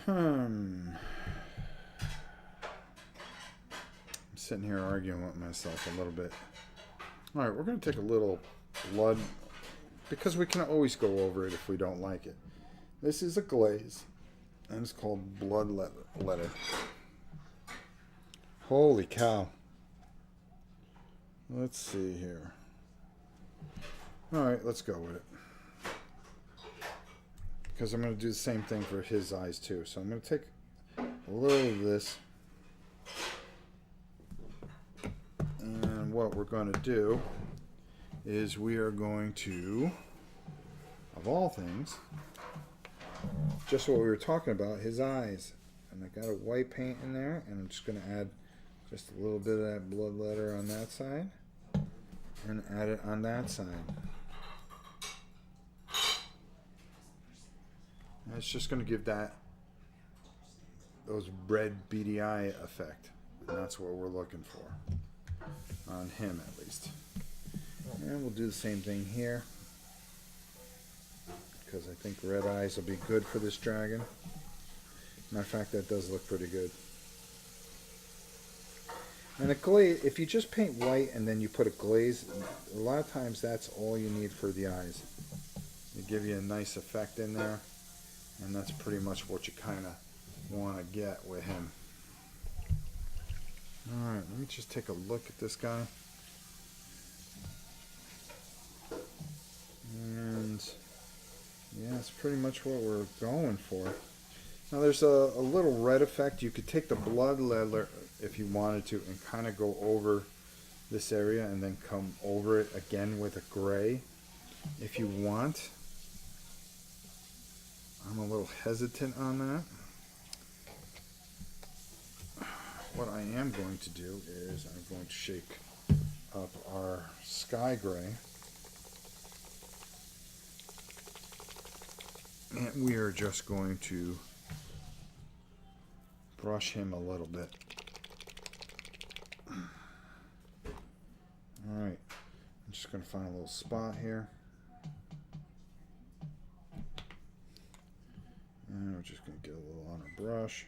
I'm sitting here arguing with myself a little bit. All right, we're going to take a little blood, because we can always go over it if we don't like it. This is a glaze, and it's called Blood Letter. Holy cow. Let's see here. All right, let's go with it. Because I'm going to do the same thing for his eyes too. So I'm going to take a little of this. And what we're going to do is we are going to, of all things, just what we were talking about, his eyes. And I got a white paint in there, and I'm just going to add just a little bit of that blood letter on that side and add it on that side. And it's just going to give those red beady eye effect. And that's what we're looking for. On him, at least. And we'll do the same thing here, because I think red eyes will be good for this dragon. Matter of fact, that does look pretty good. And a glaze, if you just paint white and then you put a glaze, a lot of times that's all you need for the eyes. It give you a nice effect in there, and that's pretty much what you kind of want to get with him. Alright, let me just take a look at this guy. And yeah, it's pretty much what we're going for. Now there's a little red effect. You could take the blood leather if you wanted to and kind of go over this area and then come over it again with a gray if you want. I'm a little hesitant on that. What I am going to do is I'm going to shake up our sky gray. And we are just going to brush him a little bit. Alright, I'm just going to find a little spot here. And we're just going to get a little on our brush.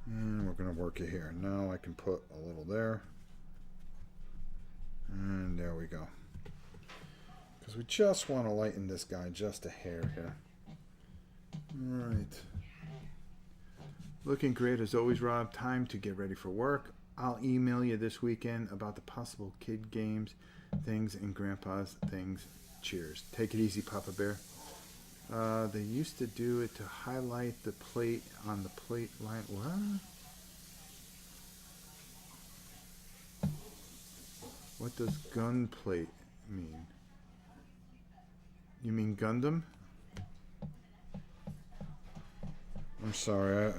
And we're going to work it here. Now I can put a little there. And there we go. Because we just want to lighten this guy just a hair here. Alright. Looking great as always, Rob. Time to get ready for work. I'll email you this weekend about the possible kid games, things, and Grandpa's things. Cheers. Take it easy, Papa Bear. They used to do it to highlight the plate on the plate line. What? What does gun plate mean? You mean Gundam? I'm sorry.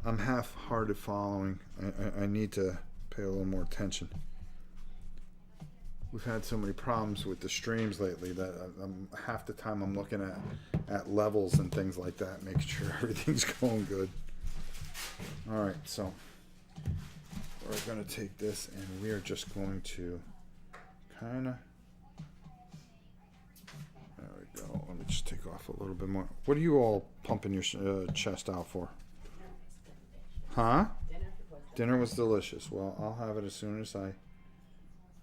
I'm half-hearted following. I need to pay a little more attention. We've had so many problems with the streams lately that half the time I'm looking at levels and things like that, making sure everything's going good. All right, so we're going to take this and we are just going to kind of... There we go. Let me just take off a little bit more. What are you all pumping your chest out for? Huh? Dinner was delicious. Well, I'll have it as soon as I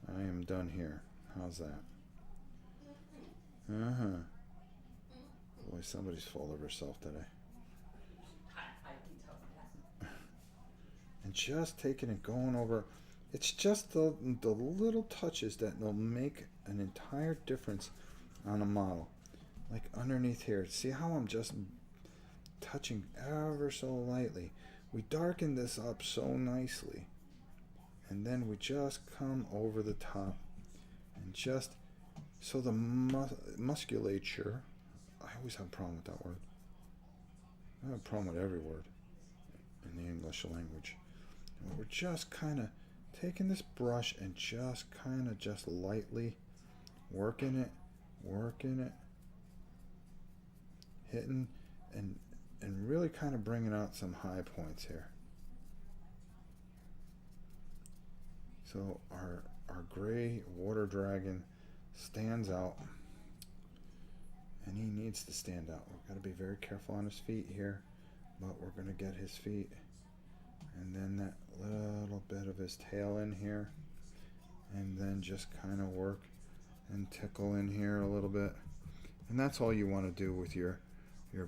am done here. How's that? Uh-huh. Boy, somebody's full of herself today. And just taking and going over. It's just the little touches that will make an entire difference on a model. Like underneath here. See how I'm just touching ever so lightly. We darken this up so nicely. And then we just come over the top. And just so the musculature. I always have a problem with that word. I have a problem with every word in the English language. And we're just kind of taking this brush and just kind of just lightly working it, hitting and really kind of bringing out some high points here. So our gray water dragon stands out, and he needs to stand out. We've got to be very careful on his feet here, but we're going to get his feet, and then that little bit of his tail in here, and then just kind of work and tickle in here a little bit. And that's all you want to do with your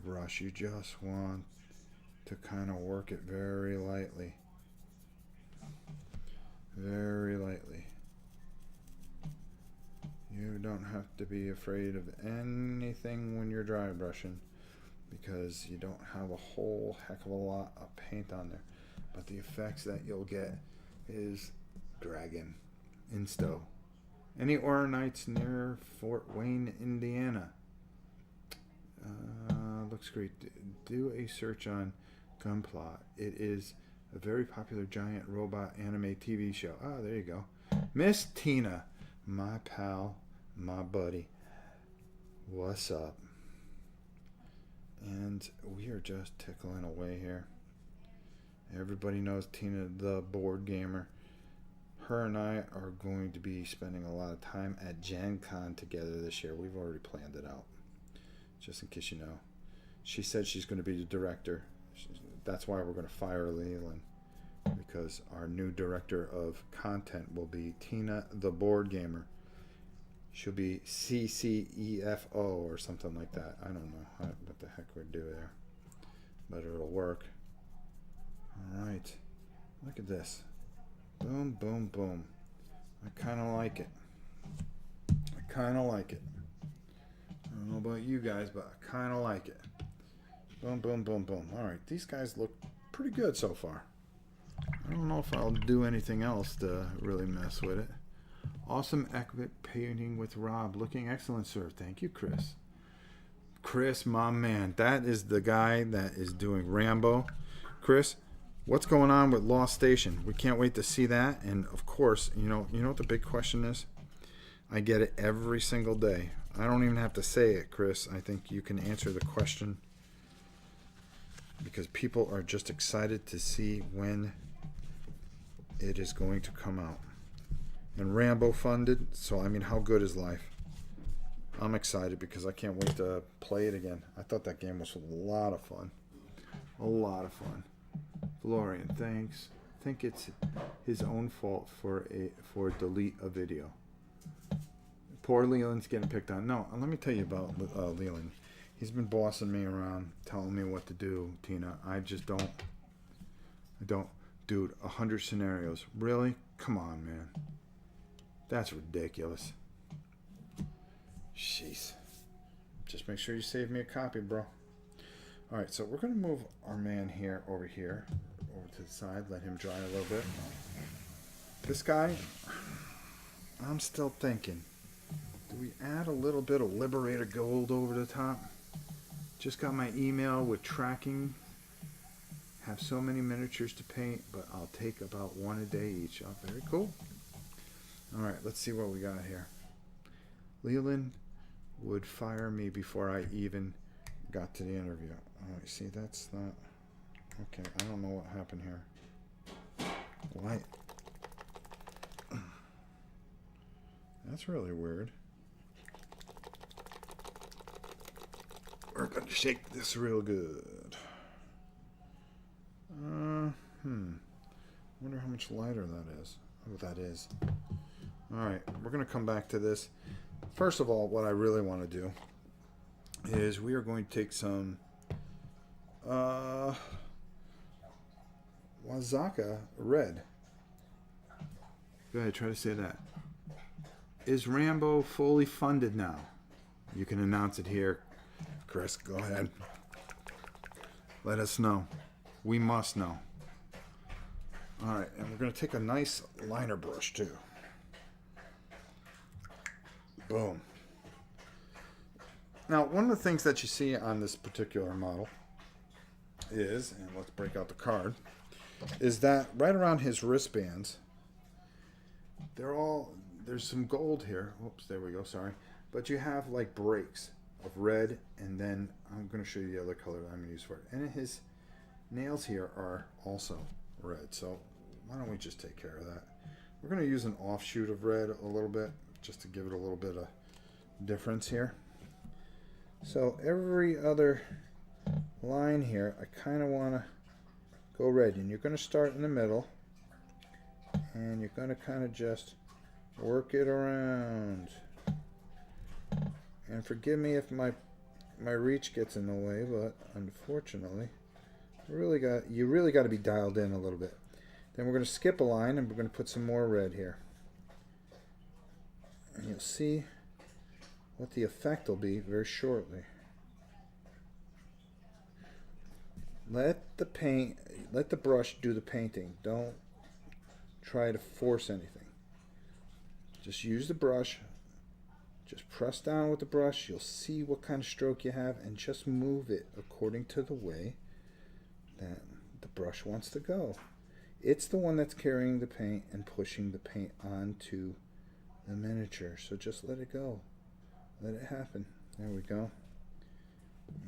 brush. You just want to kind of work it very lightly. Very lightly. You don't have to be afraid of anything when you're dry brushing, because you don't have a whole heck of a lot of paint on there. But the effects that you'll get is dragon insto. Any Oranites near Fort Wayne, Indiana? Looks great. Do a search on Gunpla. It is a very popular giant robot anime TV show. Ah, there you go. Miss Tina, my pal, my buddy. What's up? And we are just tickling away here. Everybody knows Tina, the board gamer. Her and I are going to be spending a lot of time at Gen Con together this year. We've already planned it out, just in case you know. She said she's going to be the director. That's why we're going to fire Leland, because our new director of content will be Tina, the board gamer. She'll be CCEFO or something like that. I don't know what the heck we'd do there, but it'll work. All right, look at this. Boom, boom, boom. I kind of like it. I don't know about you guys, but I kind of like it. Boom, boom, boom, boom. All right, these guys look pretty good so far. I don't know if I'll do anything else to really mess with it. Awesome equipment painting with Rob. Looking excellent, sir. Thank you, Chris. Chris, my man. That is the guy that is doing Rambo. Chris, what's going on with Lost Station? We can't wait to see that. And of course, you know what the big question is? I get it every single day. I don't even have to say it, Chris. I think you can answer the question because people are just excited to see when it is going to come out. And Rambo funded, so I mean, how good is life? I'm excited because I can't wait to play it again. I thought that game was a lot of fun. A lot of fun. Florian, thanks. I think it's his own fault for delete a video. Poor Leland's getting picked on. No, let me tell you about Leland. He's been bossing me around, telling me what to do, Tina. I don't. Dude, 100 scenarios. Really? Come on, man. That's ridiculous. Jeez. Just make sure you save me a copy, bro. Alright, so we're going to move our man here, over to the side. Let him dry a little bit. This guy, I'm still thinking. Do we add a little bit of Liberator Gold over the top? Just got my email with tracking. Have so many miniatures to paint, but I'll take about one a day each. Oh, very cool. Alright, let's see what we got here. Leland would fire me before I even got to the interview. Alright, see, that's not... Okay, I don't know what happened here. Why? That's really weird. We're going to shake this real good. Wonder how much lighter that is. Oh, that is. Alright, we're going to come back to this. First of all, what I really want to do is we are going to take some Wazaka red. Go ahead, try to say that. Is Rambo fully funded now? You can announce it here, Chris. Go ahead. Let us know. We must know. Alright, and we're going to take a nice liner brush too. Boom. Now, one of the things that you see on this particular model is, and let's break out the card, is that right around his wristbands, there's some gold here. Oops, there we go, sorry. But you have like breaks of red, and then I'm going to show you the other color that I'm going to use for it. And his nails here are also red, so why don't we just take care of that? We're going to use an offshoot of red a little bit, just to give it a little bit of difference here. So every other line here, I kind of want to go red, and you're going to start in the middle, and you're going to kind of just work it around. And forgive me if my reach gets in the way, but unfortunately, you really got to be dialed in a little bit. Then we're going to skip a line, and we're going to put some more red here. And you'll see what the effect will be very shortly. Let the brush do the painting. Don't try to force anything. Just use the brush. Just press down with the brush. You'll see what kind of stroke you have, and just move it according to the way that the brush wants to go. It's the one that's carrying the paint and pushing the paint onto the miniature. So just let it go. Let it happen. There we go.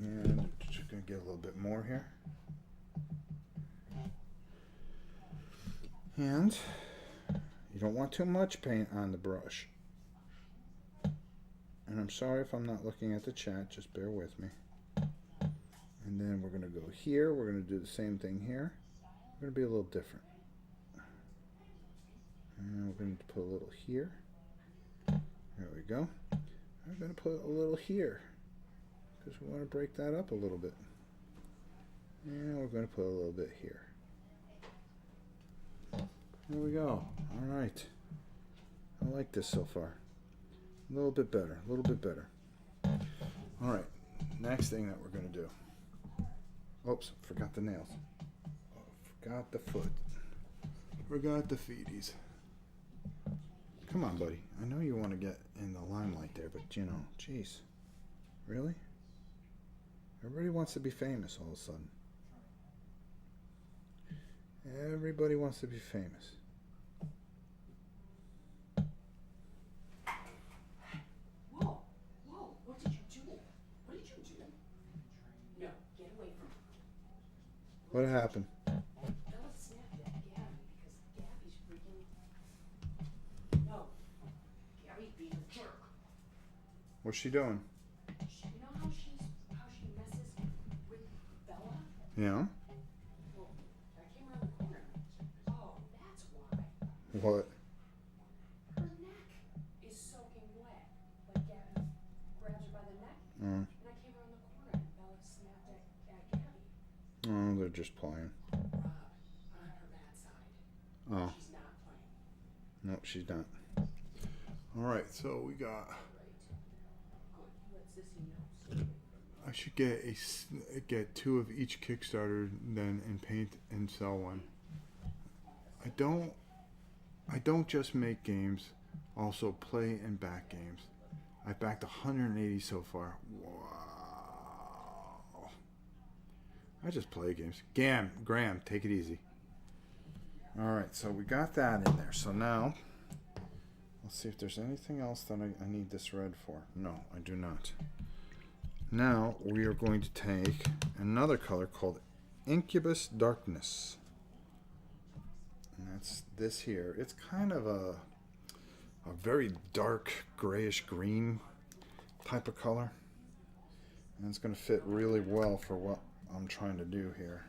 And just going to get a little bit more here. And you don't want too much paint on the brush. And I'm sorry if I'm not looking at the chat, just bear with me. And then we're going to go here. We're going to do the same thing here. We're going to be a little different. And we're going to put a little here. There we go. I'm going to put a little here because we want to break that up a little bit. And we're going to put a little bit here. There we go. All right. I like this so far. A little bit better. A little bit better. All right. Next thing that we're going to do Oops, forgot the nails. Oh, forgot the foot. Forgot the feeties. Come on, buddy. I know you want to get in the limelight there, but you know, jeez. Really? Everybody wants to be famous all of a sudden. Everybody wants to be famous. Whoa, whoa, what did you do? What did you do? No, get away from her. What happened? Bella snapped at Gabby because Gabby's freaking. No, Gabby being a jerk. What's she doing? You know how she messes with Bella? Yeah? Well, I came around the corner. Oh, that's why. What? Her neck is soaking wet. Like Gabby grabs her by the neck, and I came around the corner and Bella snapped at Gabby. Oh, they're just playing. Rob, I'm on her bad side. Oh, She's not playing. no, she's not. All right, so we got. Right. Good. You let Sissy know. Stay away from her. I should get 2 of each Kickstarter then and paint and sell one. I don't just make games, also play and back games. I've backed 180 so far. Wow. I just play games. Graham, take it easy. All right, so we got that in there. So now, let's see if there's anything else that I need this red for. No, I do not. Now we are going to take another color called Incubus Darkness. And that's this here. It's kind of a very dark grayish green type of color. And it's going to fit really well for what I'm trying to do here.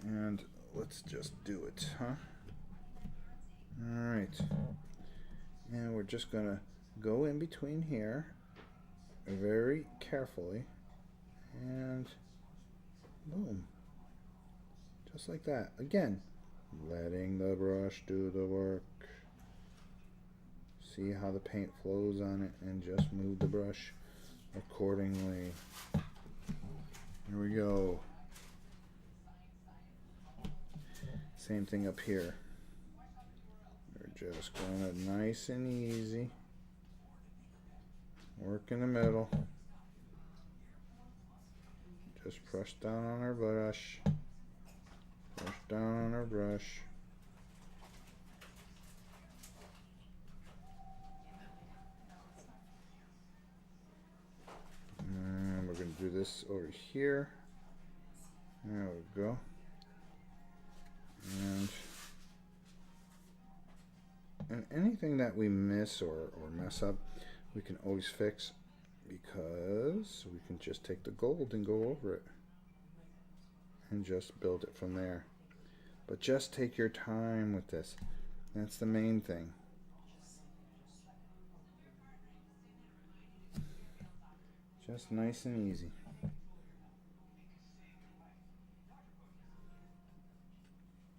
And let's just do it, huh? Alright. And we're just going to go in between here very carefully. And boom. Just like that. Again, letting the brush do the work. See how the paint flows on it and just move the brush accordingly. Here we go. Same thing up here. We're just going it nice and easy. Work in the middle. Just brush down on our brush. Brush down on our brush. And we're going to do this over here. There we go. And anything that we miss or mess up, we can always fix, because we can just take the gold and go over it and just build it from there. But just take your time with this. That's the main thing. Just nice and easy.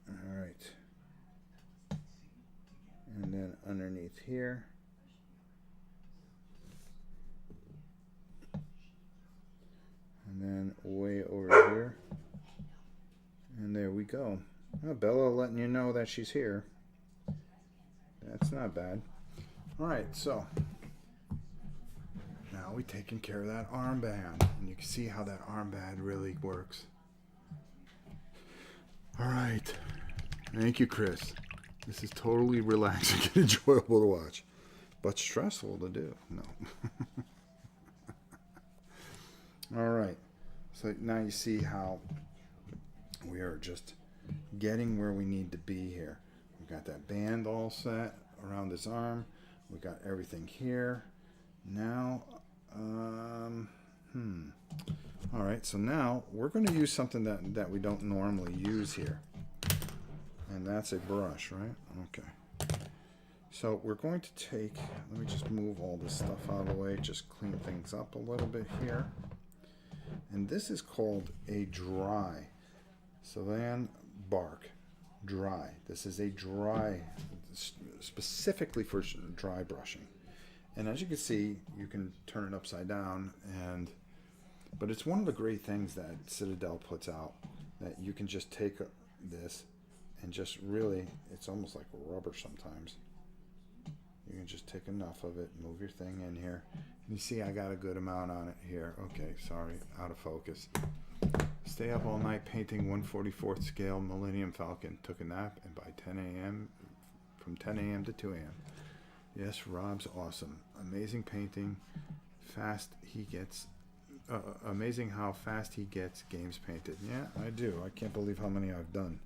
Alright. And then underneath here. And then way over here. And there we go. Oh, Bella letting you know that she's here. That's not bad. Alright, so now we're taking care of that armband. And you can see how that armband really works. Alright. Thank you, Chris. This is totally relaxing and enjoyable to watch. But stressful to do. No. Alright. So now you see how we are just getting where we need to be here. We've got that band all set around his arm. We got everything here. Now, Alright, so now we're going to use something that we don't normally use here. And that's a brush, right? Okay. So we're going to take, let me just move all this stuff out of the way, just clean things up a little bit here. And this is called a dry. So then bark, dry. This is a dry, specifically for dry brushing. And as you can see, you can turn it upside down, but it's one of the great things that Citadel puts out, that you can just take this and just really, it's almost like rubber sometimes. You can just take enough of it, move your thing in here. You see I got a good amount on it here. Okay, sorry, out of focus. Stay up all night painting 1/44th scale Millennium Falcon. Took a nap, and by 10 a.m., from 10 a.m. to 2 a.m. Yes, Rob's awesome. Amazing painting. Fast he gets. Amazing how fast he gets games painted. Yeah, I do. I can't believe how many I've done.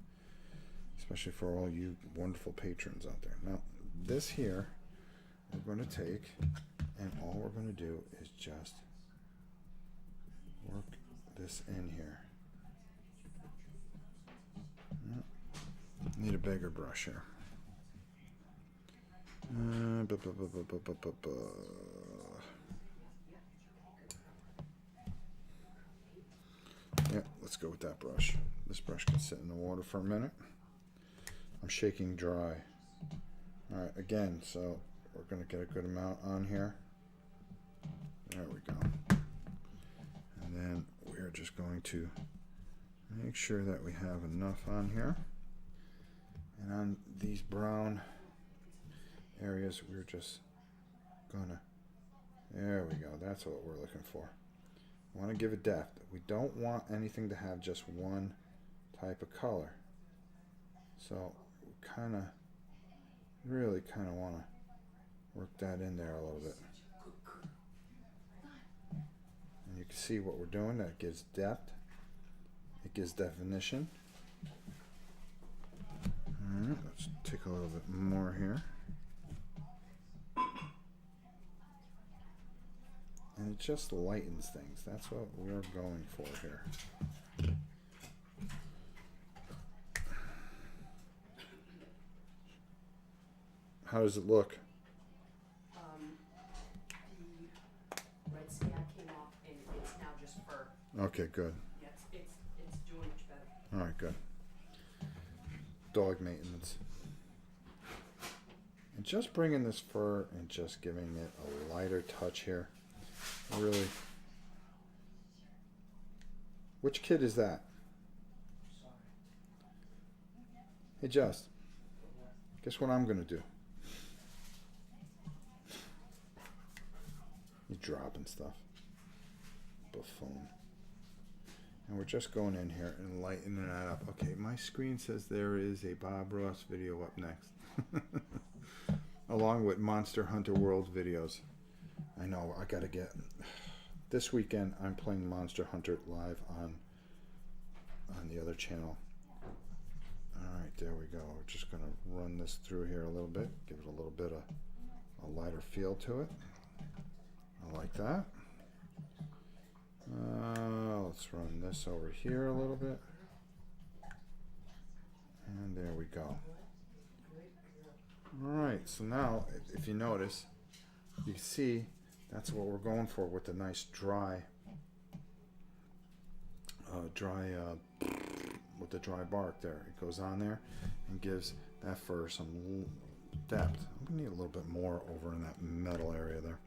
Especially for all you wonderful patrons out there. Now, this here, we're going to take, and all we're going to do is just work this in here. Need a bigger brush here. Yeah, let's go with that brush. This brush can sit in the water for a minute. I'm shaking dry. Alright, again, so we're going to get a good amount on here. There we go. And then we're just going to make sure that we have enough on here. And on these brown areas, we're just gonna, there we go, that's what we're looking for. We want to give it depth. We don't want anything to have just one type of color. So we really kind of want to work that in there a little bit. And you can see what we're doing. That gives depth. It gives definition. Alright, let's take a little bit more here. And it just lightens things. That's what we're going for here. How does it look? The red scab came off and it's now just fur. Okay, good. Yeah, it's doing much better. All right, good. Dog maintenance. And just bringing this fur and just giving it a lighter touch here. Really. Which kid is that? Hey, Just. Guess what I'm going to do? You're dropping stuff. Buffoon. And we're just going in here and lightening that up. Okay, my screen says there is a Bob Ross video up next. Along with Monster Hunter World videos. I know, I gotta get... This weekend, I'm playing Monster Hunter live on the other channel. Alright, there we go. We're just gonna run this through here a little bit. Give it a little bit of a lighter feel to it. I like that. Let's run this over here a little bit. And there we go. Alright, so now, if you notice, you can see that's what we're going for with the nice dry with the dry bark there. It goes on there and gives that fur some depth. I'm going to need a little bit more over in that metal area there.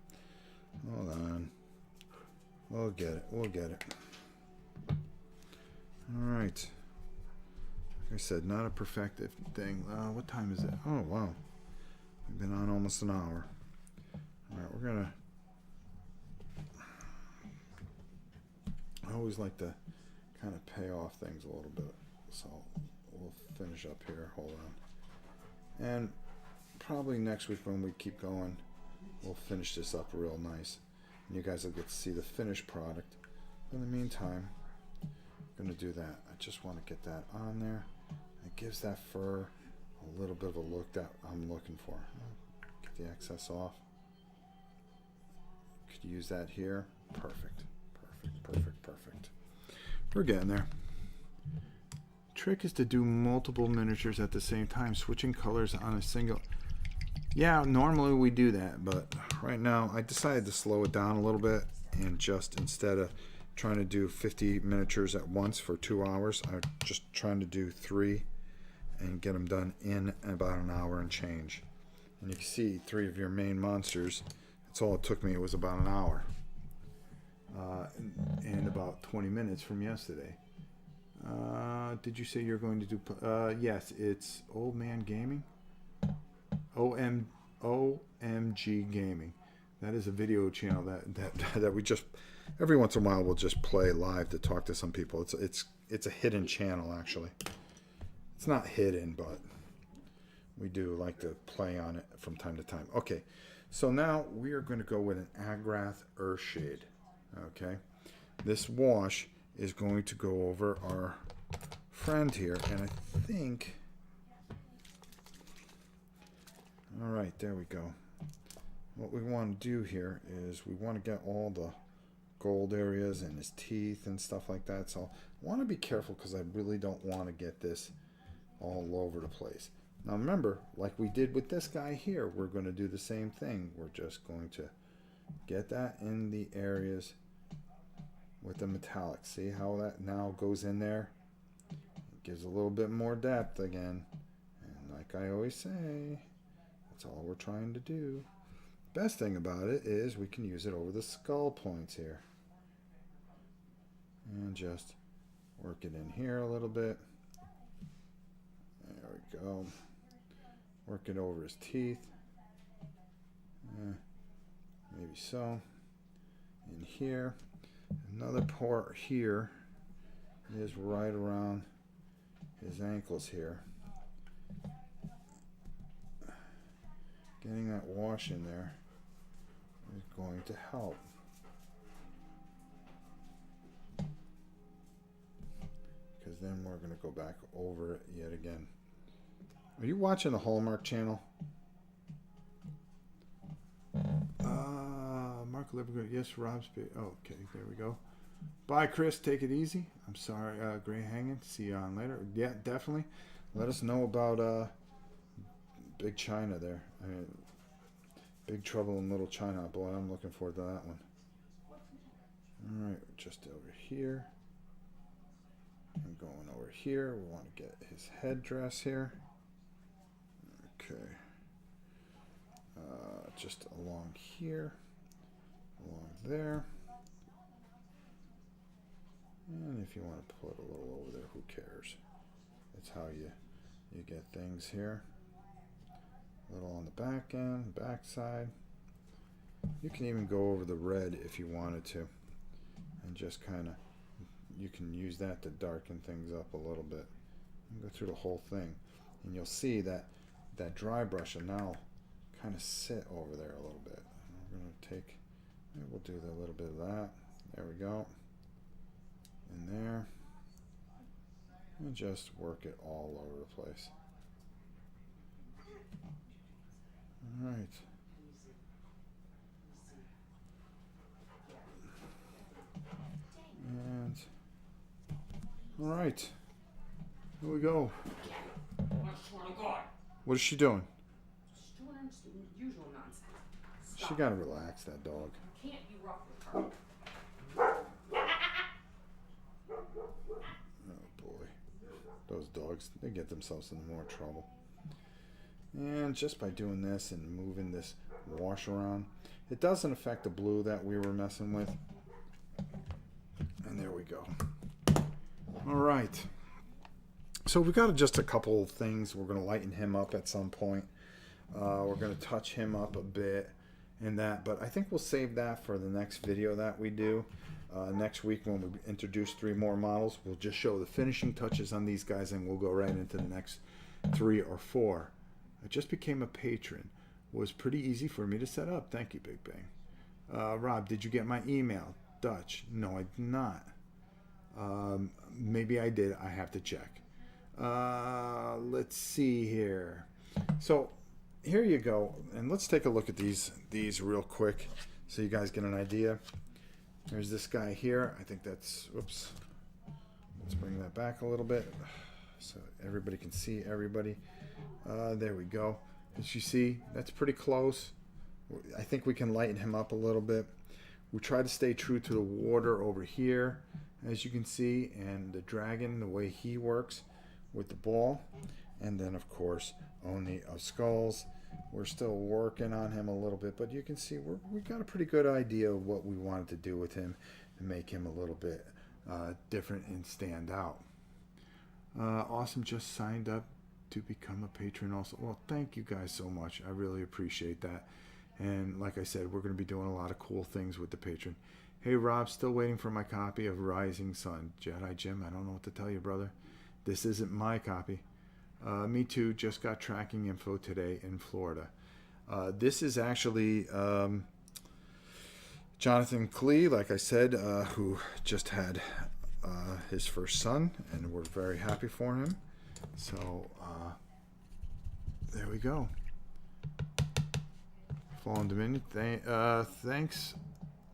Hold on. We'll get it. We'll get it. Alright. Like I said, not a perfected thing. What time is it? Oh, wow. We've been on almost an hour. Alright, we're going to... I always like to kind of pay off things a little bit. So we'll finish up here. Hold on. And probably next week when we keep going, we'll finish this up real nice. And you guys will get to see the finished product. In the meantime, I'm going to do that. I just want to get that on there. It gives that fur a little bit of a look that I'm looking for. Get the excess off. Could use that here. Perfect. Perfect, perfect, perfect. We're getting there. Trick is to do multiple miniatures at the same time, switching colors on a single. Yeah, normally we do that, but right now I decided to slow it down a little bit and just instead of trying to do 50 miniatures at once for 2 hours, I'm just trying to do 3 and get them done in about an hour and change. And you can see 3 of your main monsters That's all it took me. It was about an hour. And about 20 minutes from yesterday. Did you say you're going to do... yes, it's Old Man Gaming. OMG Gaming. That is a video channel that we just... Every once in a while we'll just play live to talk to some people. It's a hidden channel, actually. It's not hidden, but we do like to play on it from time to time. Okay, so now we are going to go with an Agrath Earthshade. Okay, this wash is going to go over our friend here, and I think... All right, there we go. What we want to do here is we want to get all the gold areas and his teeth and stuff like that. So I want to be careful because I really don't want to get this all over the place. Now remember, like we did with this guy here, we're going to do the same thing. We're just going to get that in the areas with the metallic. See how that now goes in there? It gives a little bit more depth again. And like I always say, that's all we're trying to do. Best thing about it is we can use it over the skull points here. And just work it in here a little bit. There we go. Work it over his teeth. Maybe so. In here. Another part here is right around his ankles here. Getting that wash in there is going to help. Because then we're going to go back over it yet again. Are you watching the Hallmark channel? Mark Livergood. Yes, Rob's. Oh, okay, there we go. Bye, Chris. Take it easy. I'm sorry, Gray Hanging. See you on later. Yeah, definitely. Let us know about Big China there. I mean, Big Trouble in Little China. Boy, I'm looking forward to that one. All right, just over here. And going over here, we want to get his headdress here. Okay. Just along here. Along there. And if you want to put a little over there, who cares? That's how you get things here. A little on the back end, back side. You can even go over the red if you wanted to. And just kind of, you can use that to darken things up a little bit. And go through the whole thing. And you'll see that that dry brush will now kind of sit over there a little bit. We're going to take, we'll do a little bit of that. There we go. In there. And just work it all over the place. All right. And all right. Here we go. What is she doing? She's doing her usual nonsense. Stop. She gotta relax, that dog. You can't be rough with her. Oh boy. Those dogs, they get themselves in more trouble. And just by doing this and moving this wash around, it doesn't affect the blue that we were messing with. And there we go. All right. So we got just a couple of things. We're going to lighten him up at some point. We're going to touch him up a bit and that, but I think we'll save that for the next video that we do. Next week when we introduce 3 more models, we'll just show the finishing touches on these guys and we'll go right into the next 3 or 4. I just became a patron. It was pretty easy for me to set up. Thank you, Big Bang. Rob, did you get my email? Dutch. No, I did not. Maybe I did. I have to check. Let's see here. So here you go. And let's take a look at these real quick so you guys get an idea. There's this guy here. I think that's, oops. Let's bring that back a little bit so everybody can see everybody. There we go. As you see, that's pretty close. I think we can lighten him up a little bit. We try to stay true to the water over here, as you can see, and the dragon, the way he works with the ball. And then, of course, Oni of Skulls. We're still working on him a little bit, but you can see we got a pretty good idea of what we wanted to do with him and make him a little bit different and stand out. Awesome just signed up to become a patron also. Well, thank you guys so much. I really appreciate that. And like I said, we're going to be doing a lot of cool things with the patron. Hey, Rob, still waiting for my copy of Rising Sun. Jedi Jim, I don't know what to tell you, brother. This isn't my copy. Me too, just got tracking info today in Florida. This is actually Jonathan Klee, like I said, who just had his first son, and we're very happy for him. So, there we go. Fallen Dominion, thanks.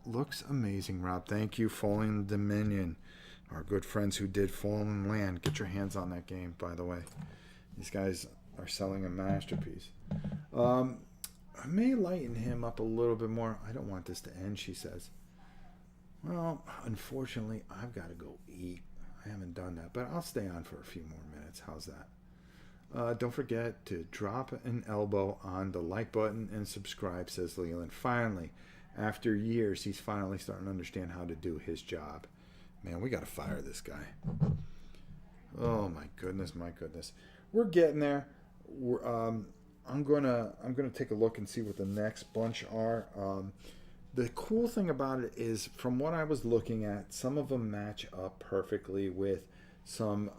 Looks amazing, Rob. Thank you, Fallen Dominion. Our good friends who did Fallen Land. Get your hands on that game, by the way. These guys are selling a masterpiece. I may lighten him up a little bit more. I don't want this to end, she says. Well, unfortunately, I've got to go eat. I haven't done that, but I'll stay on for a few more minutes. How's that? Don't forget to drop an elbow on the like button and subscribe, says Leland. Finally, after years, he's finally starting to understand how to do his job. Man, we got to fire this guy. Oh my goodness, my goodness. We're getting there. I'm gonna take a look and see what the next bunch are. The cool thing about it is, from what I was looking at, some of them match up perfectly with some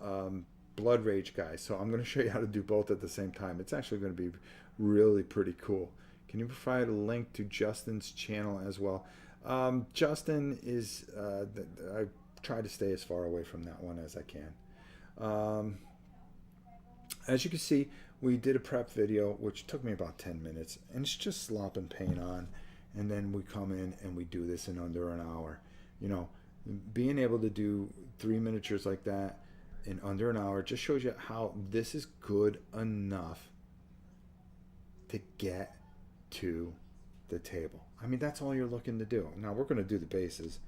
Blood Rage guys. So I'm going to show you how to do both at the same time. It's actually going to be really pretty cool. Can you provide a link to Justin's channel as well? Justin is, I try to stay as far away from that one as I can. As you can see, we did a prep video, which took me about 10 minutes, and it's just slopping paint on. And then we come in and we do this in under an hour. You know, being able to do 3 miniatures like that in under an hour just shows you how this is good enough to get to the table. I mean, that's all you're looking to do. Now we're going to do the bases,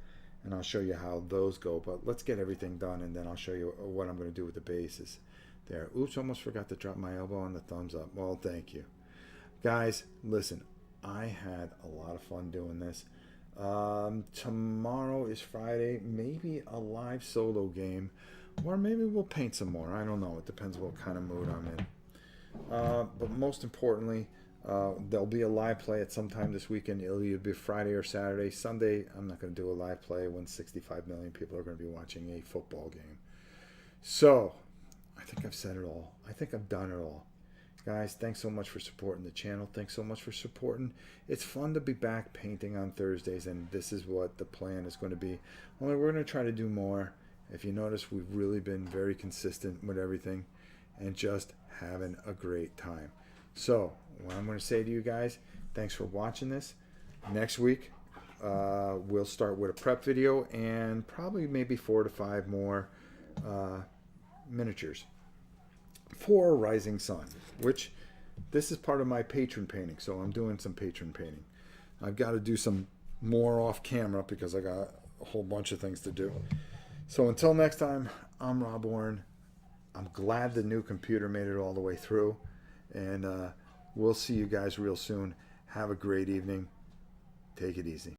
and I'll show you how those go, but let's get everything done, and then I'll show you what I'm going to do with the bases there. Oops, almost forgot to drop my elbow on the thumbs up. Well, thank you. Guys, listen, I had a lot of fun doing this. Tomorrow is Friday, maybe a live solo game, or maybe we'll paint some more. I don't know. It depends what kind of mood I'm in. But most importantly, there'll be a live play at some time this weekend. It'll either be Friday or Saturday. Sunday, I'm not going to do a live play when 65 million people are going to be watching a football game. So, I think I've said it all. I think I've done it all. Guys, thanks so much for supporting the channel. Thanks so much for supporting. It's fun to be back painting on Thursdays, and this is what the plan is going to be. Only we're going to try to do more. If you notice, we've really been very consistent with everything and just having a great time. So, what I'm going to say to you guys, thanks for watching this. Next week, we'll start with a prep video and probably maybe 4 to 5 more miniatures for Rising Sun, which this is part of my patron painting. So I'm doing some patron painting. I've got to do some more off camera because I got a whole bunch of things to do. So until next time, I'm Rob Warren. I'm glad the new computer made it all the way through, and we'll see you guys real soon. Have a great evening. Take it easy.